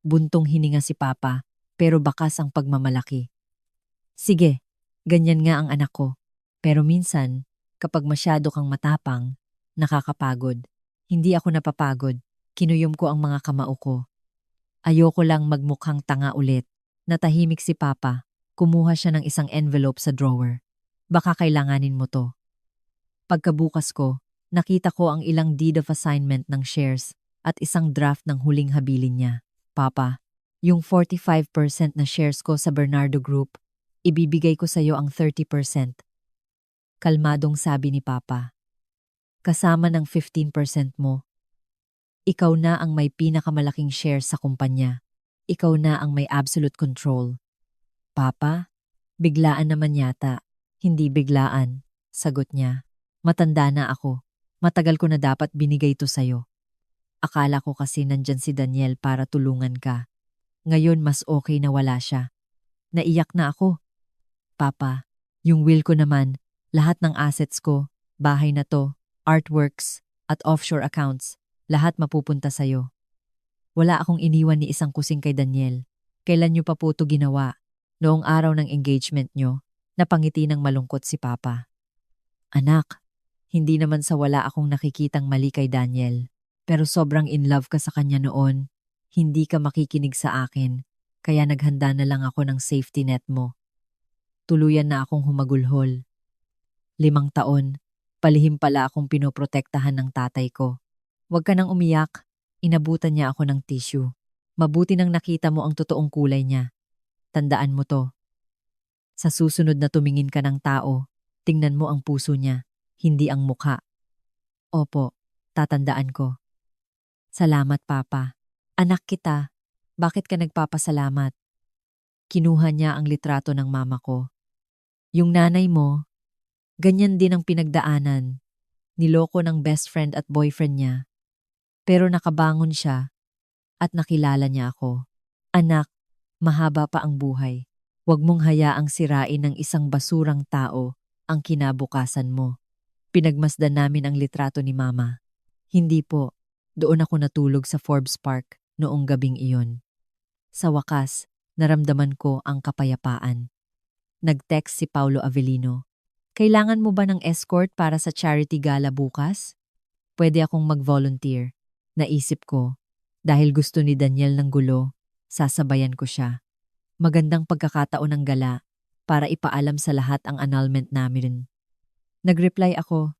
Buntong hininga si Papa, pero bakas ang pagmamalaki. Sige, ganyan nga ang anak ko. Pero minsan, kapag masyado kang matapang, nakakapagod. Hindi ako napapagod. Kinuyom ko ang mga kamao ko. Ayoko lang magmukhang tanga ulit. Natahimik si Papa. Kumuha siya ng isang envelope sa drawer. Baka kailanganin mo to. Pagkabukas ko, nakita ko ang ilang deed of assignment ng shares at isang draft ng huling habilin niya. Papa, yung 45% na shares ko sa Bernardo Group, ibibigay ko sa iyo ang 30%. Kalmadong sabi ni Papa. Kasama ng 15% mo. Ikaw na ang may pinakamalaking shares sa kumpanya. Ikaw na ang may absolute control. Papa, biglaan naman yata. Hindi biglaan, sagot niya. Matanda na ako. Matagal ko na dapat binigay to sa'yo. Akala ko kasi nandyan si Daniel para tulungan ka. Ngayon mas okay na wala siya. Naiyak na ako. Papa, yung will ko naman, lahat ng assets ko, bahay na to, artworks, at offshore accounts, lahat mapupunta sa'yo. Wala akong iniwan ni isang kusing kay Daniel. Kailan niyo pa po ito ginawa? Noong araw ng engagement niyo, napangiti ng malungkot si Papa. Anak, hindi naman sa wala akong nakikitang mali kay Daniel. Pero sobrang in love ka sa kanya noon. Hindi ka makikinig sa akin. Kaya naghanda na lang ako ng safety net mo. Tuluyan na akong humagulhol. 5 taon, palihim pala akong pinoprotektahan ng tatay ko. Huwag ka nang umiyak. Inabutan niya ako ng tissue. Mabuti nang nakita mo ang totoong kulay niya. Tandaan mo to. Sa susunod na tumingin ka ng tao, tingnan mo ang puso niya, hindi ang mukha. Opo, tatandaan ko. Salamat, Papa. Anak kita, bakit ka nagpapasalamat? Kinuha niya ang litrato ng mama ko. Yung nanay mo, ganyan din ang pinagdaanan. Niloko ng best friend at boyfriend niya. Pero nakabangon siya at nakilala niya ako. Anak, mahaba pa ang buhay. Huwag mong hayaang sirain ng isang basurang tao ang kinabukasan mo. Pinagmasdan namin ang litrato ni Mama. Hindi po. Doon ako natulog sa Forbes Park noong gabing iyon. Sa wakas, naramdaman ko ang kapayapaan. Nag-text si Paulo Avellino. Kailangan mo ba ng escort para sa charity gala bukas? Pwede akong mag-volunteer. Naisip ko, dahil gusto ni Daniel ng gulo, sasabayan ko siya. Magandang pagkakataon ng gala para ipaalam sa lahat ang annulment namin. Nag-reply ako,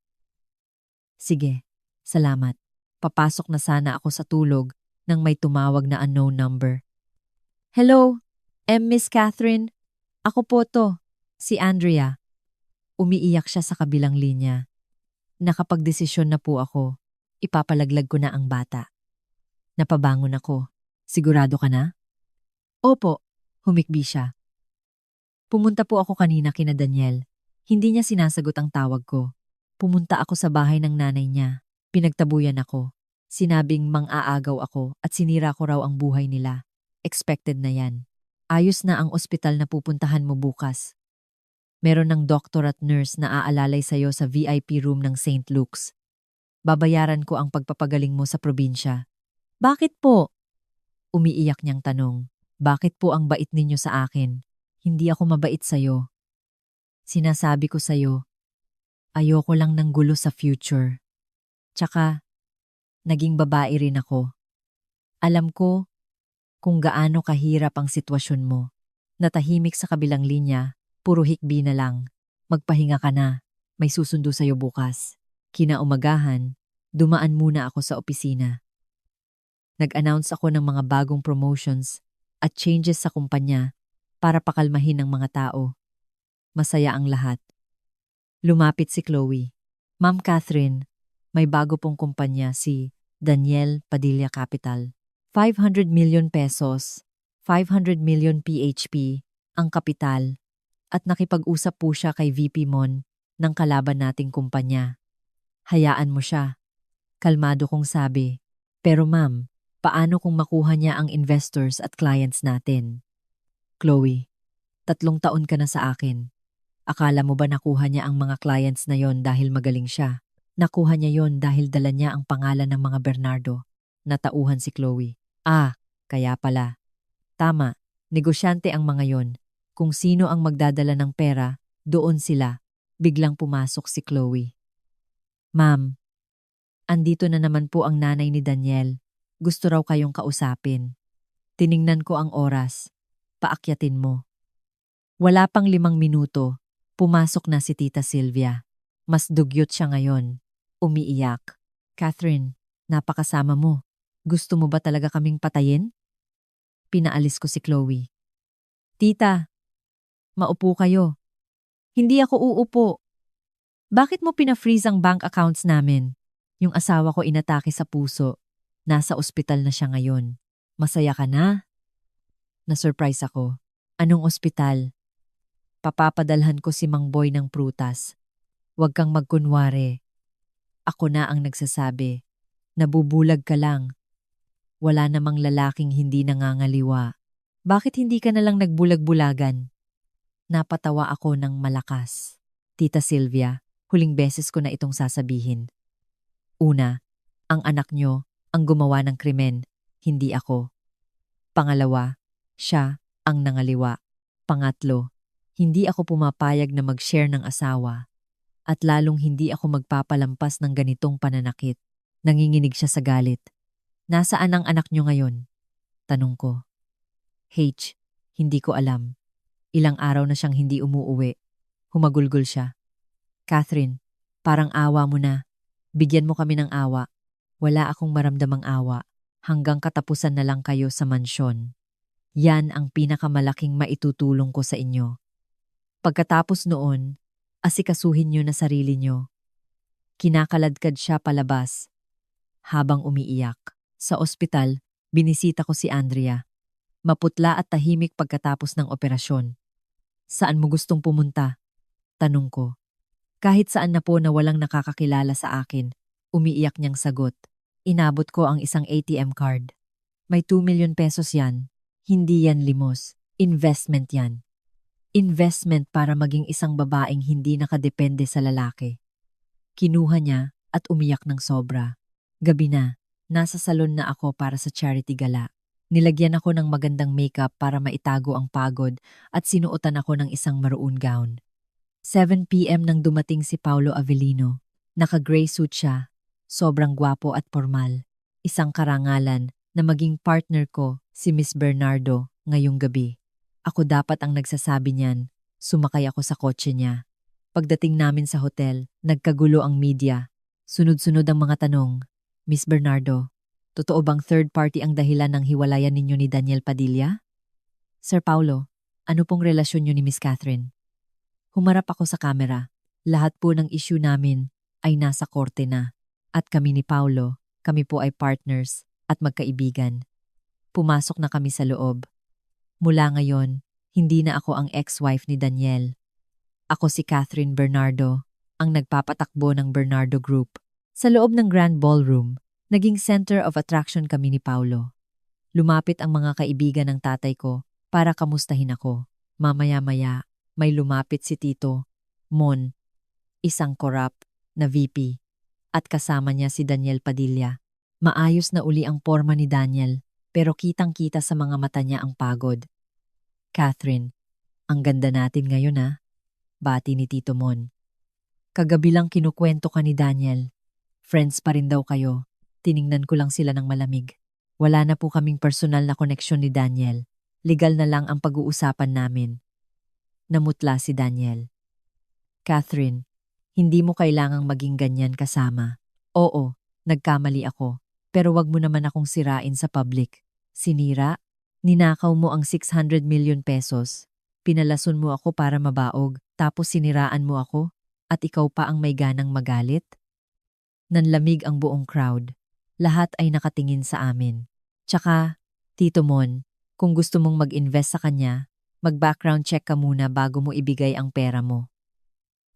sige, salamat. Papasok na sana ako sa tulog nang may tumawag na unknown number. Hello, Miss Catherine. Ako po to, si Andrea. Umiiyak siya sa kabilang linya. Nakapagdesisyon na po ako. Ipapalaglag ko na ang bata. Napabangon ako. Sigurado ka na? Opo, humikbi siya. Pumunta po ako kanina kina Daniel. Hindi niya sinasagot ang tawag ko. Pumunta ako sa bahay ng nanay niya. Pinagtabuyan ako. Sinabing mang-aagaw ako at sinira ko raw ang buhay nila. Expected na yan. Ayos na ang ospital na pupuntahan mo bukas. Meron ng doktor at nurse na aalalay sa'yo sa VIP room ng St. Luke's. Babayaran ko ang pagpapagaling mo sa probinsya. Bakit po? Umiiyak niyang tanong. Bakit po ang bait ninyo sa akin? Hindi ako mabait sa'yo. Sinasabi ko sa'yo, ayoko lang ng gulo sa future. Tsaka, naging babae rin ako. Alam ko kung gaano kahirap ang sitwasyon mo. Natahimik sa kabilang linya, puro hikbi na lang. Magpahinga ka na, may susundo sa'yo bukas. Kinaumagahan, dumaan muna ako sa opisina. Nag-announce ako ng mga bagong promotions at changes sa kumpanya para pakalmahin ng mga tao. Masaya ang lahat. Lumapit si Chloe. Ma'am Catherine, may bago pong kumpanya si Daniel Padilla Capital. 500 million pesos, 500 million PHP ang kapital at nakipag-usap po siya kay VP Mon ng kalaban nating kumpanya. Hayaan mo siya. Kalmado kong sabi. Pero ma'am, paano kung makuha niya ang investors at clients natin? Chloe, 3 taon ka na sa akin. Akala mo ba nakuha niya ang mga clients na yon dahil magaling siya? Nakuha niya yon dahil dala niya ang pangalan ng mga Bernardo. Natauhan si Chloe. Kaya pala. Tama, negosyante ang mga yon. Kung sino ang magdadala ng pera, doon sila. Biglang pumasok si Chloe. Ma'am, andito na naman po ang nanay ni Daniel. Gusto raw kayong kausapin. Tiningnan ko ang oras. Paakyatin mo. Wala pang 5 minuto, pumasok na si Tita Sylvia. Mas dugyot siya ngayon. Umiiyak. Catherine, napakasama mo. Gusto mo ba talaga kaming patayin? Pinaalis ko si Chloe. Tita, maupo kayo. Hindi ako uupo. Bakit mo pina-freeze ang bank accounts namin? Yung asawa ko inatake sa puso. Nasa ospital na siya ngayon. Masaya ka na? Na-surprise ako. Anong ospital? Papapadalhan ko si Mang Boy ng prutas. Huwag kang magkunwari. Ako na ang nagsasabi. Nabubulag ka lang. Wala namang lalaking hindi nangangaliwa. Bakit hindi ka nalang nagbulag-bulagan? Napatawa ako ng malakas. Tita Sylvia, huling beses ko na itong sasabihin. Una, ang anak nyo ang gumawa ng krimen, hindi ako. Pangalawa, siya ang nangaliwa. Pangatlo, hindi ako pumapayag na mag-share ng asawa. At lalong hindi ako magpapalampas ng ganitong pananakit. Nanginginig siya sa galit. Nasaan ang anak nyo ngayon? Tanong ko. H, hindi ko alam. Ilang araw na siyang hindi umuuwi. Humagulgol siya. Catherine, parang awa mo na. Bigyan mo kami ng awa. Wala akong maramdamang awa. Hanggang katapusan na lang kayo sa mansyon. Yan ang pinakamalaking maitutulong ko sa inyo. Pagkatapos noon, asikasuhin nyo na sarili nyo. Kinakaladkad siya palabas. Habang umiiyak, sa ospital, binisita ko si Andrea. Maputla at tahimik pagkatapos ng operasyon. Saan mo gustong pumunta? Tanong ko. Kahit saan na po na walang nakakakilala sa akin, umiiyak niyang sagot. Inabot ko ang isang ATM card. May 2 million pesos yan. Hindi yan limos. Investment yan. Investment para maging isang babaeng hindi nakadepende sa lalaki. Kinuha niya at umiyak ng sobra. Gabi na, nasa salon na ako para sa charity gala. Nilagyan ako ng magandang makeup para maitago ang pagod at sinuotan ako ng isang maroon gown. 7 p.m. nang dumating si Paulo Avellino. Naka-gray suit siya, sobrang gwapo at formal. Isang karangalan na maging partner ko, si Miss Bernardo, ngayong gabi. Ako dapat ang nagsasabi niyan. Sumakay ako sa kotse niya. Pagdating namin sa hotel, nagkagulo ang media. Sunod-sunod ang mga tanong. Miss Bernardo, totoo bang third party ang dahilan ng hiwalayan ninyo ni Daniel Padilla? Sir Paulo, ano pong relasyon niyo ni Miss Catherine? Humarap ako sa kamera. Lahat po ng issue namin ay nasa korte na. At kami ni Paulo, kami po ay partners at magkaibigan. Pumasok na kami sa loob. Mula ngayon, hindi na ako ang ex-wife ni Daniel. Ako si Catherine Bernardo, ang nagpapatakbo ng Bernardo Group. Sa loob ng Grand Ballroom, naging center of attraction kami ni Paulo. Lumapit ang mga kaibigan ng tatay ko para kamustahin ako. Mamaya-maya, may lumapit si Tito, Mon, isang corrupt na VP, at kasama niya si Daniel Padilla. Maayos na uli ang porma ni Daniel, pero kitang-kita sa mga mata niya ang pagod. Catherine, ang ganda natin ngayon ha? Bati ni Tito Mon. Kagabi lang kinukwento ka ni Daniel. Friends pa rin daw kayo. Tiningnan ko lang sila ng malamig. Wala na po kaming personal na koneksyon ni Daniel. Legal na lang ang pag-uusapan namin. Namutla si Daniel. Catherine, hindi mo kailangang maging ganyan kasama. Oo, nagkamali ako. Pero wag mo naman akong sirain sa public. Sinira? Ninakaw mo ang 600 million pesos. Pinalason mo ako para mabaog, tapos siniraan mo ako, at ikaw pa ang may ganang magalit? Nanlamig ang buong crowd. Lahat ay nakatingin sa amin. Tsaka, Tito Mon, kung gusto mong mag-invest sa kanya, mag-background check ka muna bago mo ibigay ang pera mo.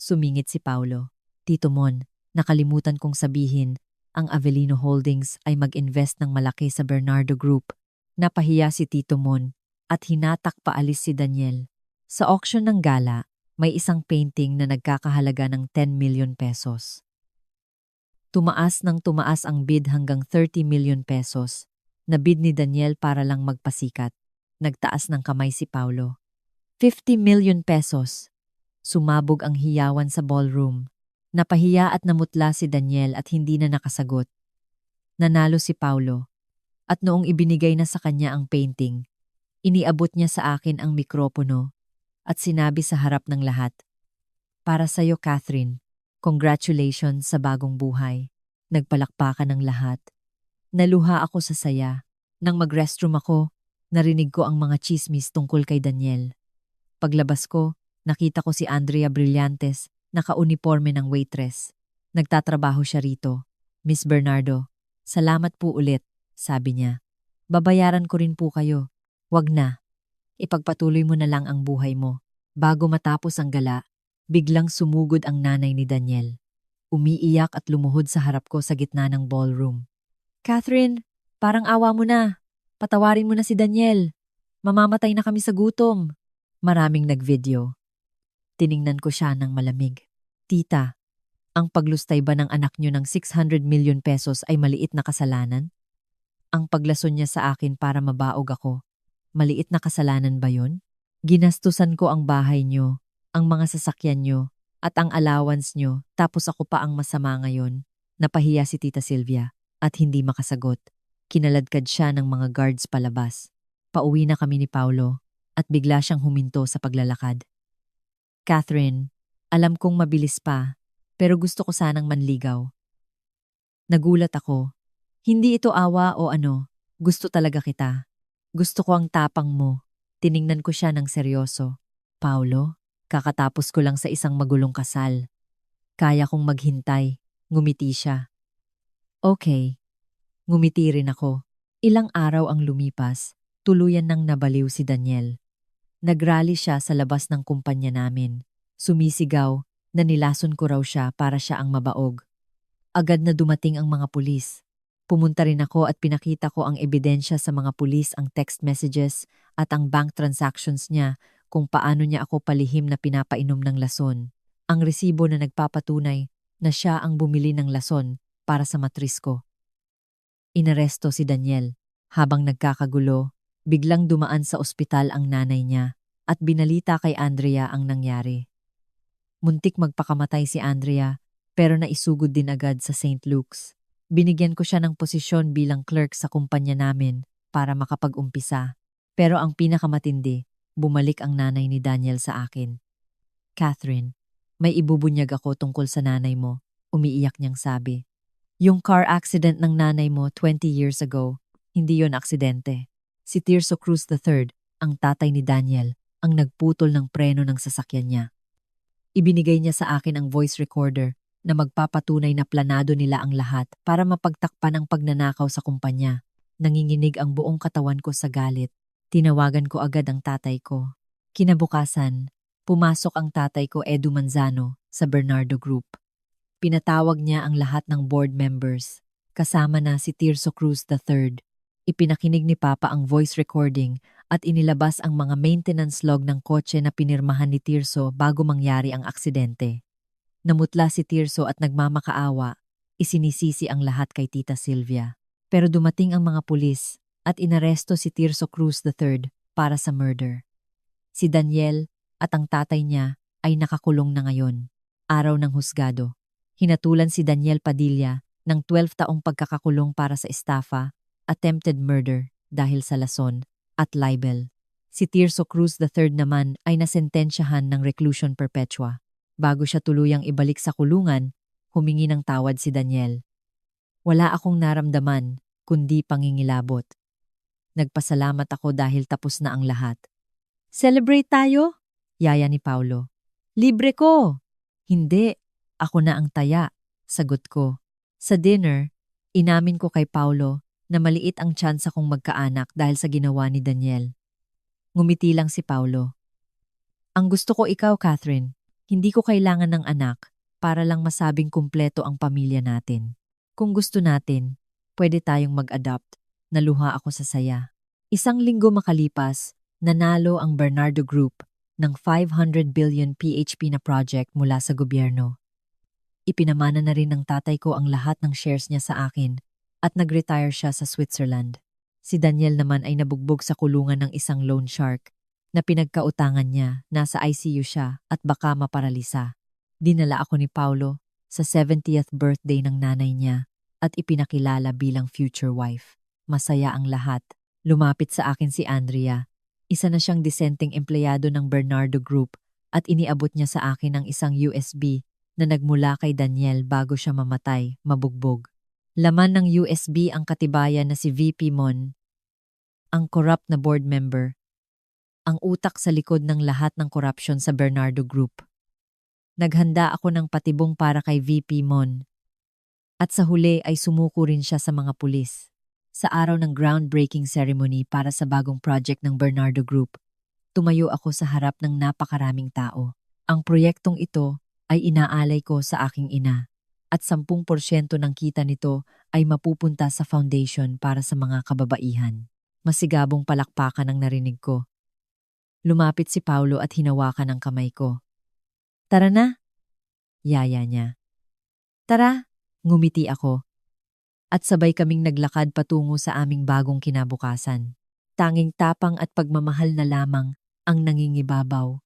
Sumingit si Paulo. Tito Mon, nakalimutan kong sabihin, ang Avellino Holdings ay mag-invest ng malaki sa Bernardo Group. Napahiya si Tito Mon at hinatak paalis si Daniel. Sa auction ng gala, may isang painting na nagkakahalaga ng 10 million pesos. Tumaas ng tumaas ang bid hanggang 30 million pesos. Nabid ni Daniel para lang magpasikat. Nagtaas ng kamay si Paulo. 50 million pesos. Sumabog ang hiyawan sa ballroom. Napahiya at namutla si Daniel at hindi na nakasagot. Nanalo si Paulo. At noong ibinigay na sa kanya ang painting, iniabot niya sa akin ang mikropono at sinabi sa harap ng lahat, "Para sa'yo, Catherine, congratulations sa bagong buhay." Nagpalakpakan ng lahat. Naluha ako sa saya. Nang mag-restroom ako, narinig ko ang mga chismis tungkol kay Daniel. Paglabas ko, nakita ko si Andrea Brillantes, naka-uniforme ng waitress. Nagtatrabaho siya rito. Miss Bernardo, salamat po ulit, sabi niya. Babayaran ko rin po kayo. Wag na. Ipagpatuloy mo na lang ang buhay mo. Bago matapos ang gala, biglang sumugod ang nanay ni Daniel. Umiiyak at lumuhod sa harap ko sa gitna ng ballroom. Catherine, parang awa mo na. Patawarin mo na si Daniel. Mamamatay na kami sa gutom. Maraming nag-video. Tiningnan ko siya ng malamig. Tita, ang paglustay ba ng anak niyo ng 600 million pesos ay maliit na kasalanan? Ang paglason niya sa akin para mabaog ako, maliit na kasalanan ba yun? Ginastusan ko ang bahay niyo, ang mga sasakyan niyo, at ang allowance niyo, tapos ako pa ang masama ngayon. Napahiya si Tita Sylvia at hindi makasagot. Kinaladkad siya ng mga guards palabas. Pauwi na kami ni Paulo at bigla siyang huminto sa paglalakad. Catherine, alam kong mabilis pa, pero gusto ko sanang manligaw. Nagulat ako. Hindi ito awa o ano, gusto talaga kita. Gusto ko ang tapang mo. Tiningnan ko siya ng seryoso. Paulo, kakatapos ko lang sa isang magulong kasal. Kaya kong maghintay. Ngumiti siya. Okay. Ngumiti rin ako. Ilang araw ang lumipas, tuluyan nang nabaliw si Daniel. Nagrally siya sa labas ng kumpanya namin. Sumisigaw na nilason ko raw siya para siya ang mabaog. Agad na dumating ang mga pulis. Pumunta rin ako at pinakita ko ang ebidensya sa mga pulis, ang text messages at ang bank transactions niya kung paano niya ako palihim na pinapainom ng lason. Ang resibo na nagpapatunay na siya ang bumili ng lason para sa matris ko. Inaresto si Daniel. Habang nagkakagulo, biglang dumaan sa ospital ang nanay niya at binalita kay Andrea ang nangyari. Muntik magpakamatay si Andrea pero naisugod din agad sa St. Luke's. Binigyan ko siya ng posisyon bilang clerk sa kumpanya namin para makapag-umpisa. Pero ang pinakamatindi, bumalik ang nanay ni Daniel sa akin. Catherine, may ibubunyag ako tungkol sa nanay mo, umiiyak niyang sabi. Yung car accident ng nanay mo 20 years ago, hindi yon aksidente. Si Tirso Cruz III, ang tatay ni Daniel, ang nagputol ng preno ng sasakyan niya. Ibinigay niya sa akin ang voice recorder na magpapatunay na planado nila ang lahat para mapagtakpan ang pagnanakaw sa kumpanya. Nanginginig ang buong katawan ko sa galit. Tinawagan ko agad ang tatay ko. Kinabukasan, pumasok ang tatay ko Edu Manzano sa Bernardo Group. Pinatawag niya ang lahat ng board members, kasama na si Tirso Cruz III. Ipinakinig ni Papa ang voice recording at inilabas ang mga maintenance log ng kotse na pinirmahan ni Tirso bago mangyari ang aksidente. Namutla si Tirso at nagmamakaawa, isinisisi ang lahat kay Tita Sylvia. Pero dumating ang mga pulis at inaresto si Tirso Cruz III para sa murder. Si Daniel at ang tatay niya ay nakakulong na ngayon, araw ng husgado. Hinatulan si Daniel Padilla ng 12 taong pagkakakulong para sa estafa, attempted murder dahil sa lason, at libel. Si Tirso Cruz III naman ay nasentensyahan ng reclusion perpetua. Bago siya tuluyang ibalik sa kulungan, humingi ng tawad si Daniel. Wala akong naramdaman, kundi pangingilabot. Nagpasalamat ako dahil tapos na ang lahat. Celebrate tayo? Yaya ni Paulo. Libre ko! Hindi. Ako na ang taya, sagot ko. Sa dinner, inamin ko kay Paulo na maliit ang tsansa kong magkaanak dahil sa ginawa ni Daniel. Ngumiti lang si Paulo. Ang gusto ko ikaw, Catherine. Hindi ko kailangan ng anak para lang masabing kumpleto ang pamilya natin. Kung gusto natin, pwede tayong mag-adopt. Naluha ako sa saya. Isang linggo makalipas, nanalo ang Bernardo Group ng 500 billion PHP na project mula sa gobyerno. Ipinamana na rin ng tatay ko ang lahat ng shares niya sa akin at nag-retire siya sa Switzerland. Si Daniel naman ay nabugbog sa kulungan ng isang loan shark na pinagkautangan niya, nasa ICU siya at baka maparalisa. Dinala ako ni Paulo sa 70th birthday ng nanay niya at ipinakilala bilang future wife. Masaya ang lahat. Lumapit sa akin si Andrea. Isa na siyang disenteng empleyado ng Bernardo Group at iniabot niya sa akin ang isang USB na nagmula kay Daniel bago siya mamatay, mabugbog. Laman ng USB ang katibayan na si VP Mon, ang corrupt na board member, ang utak sa likod ng lahat ng korupsyon sa Bernardo Group. Naghanda ako ng patibong para kay VP Mon. At sa huli ay sumuko rin siya sa mga pulis. Sa araw ng groundbreaking ceremony para sa bagong project ng Bernardo Group, tumayo ako sa harap ng napakaraming tao. Ang proyektong ito ay inaalay ko sa aking ina at 10% ng kita nito ay mapupunta sa foundation para sa mga kababaihan. Masigabong palakpakan ang narinig ko. Lumapit si Paulo at hinawakan ang kamay ko. Tara na, yaya niya. Tara, ngumiti ako. At sabay kaming naglakad patungo sa aming bagong kinabukasan. Tanging tapang at pagmamahal na lamang ang nangingibabaw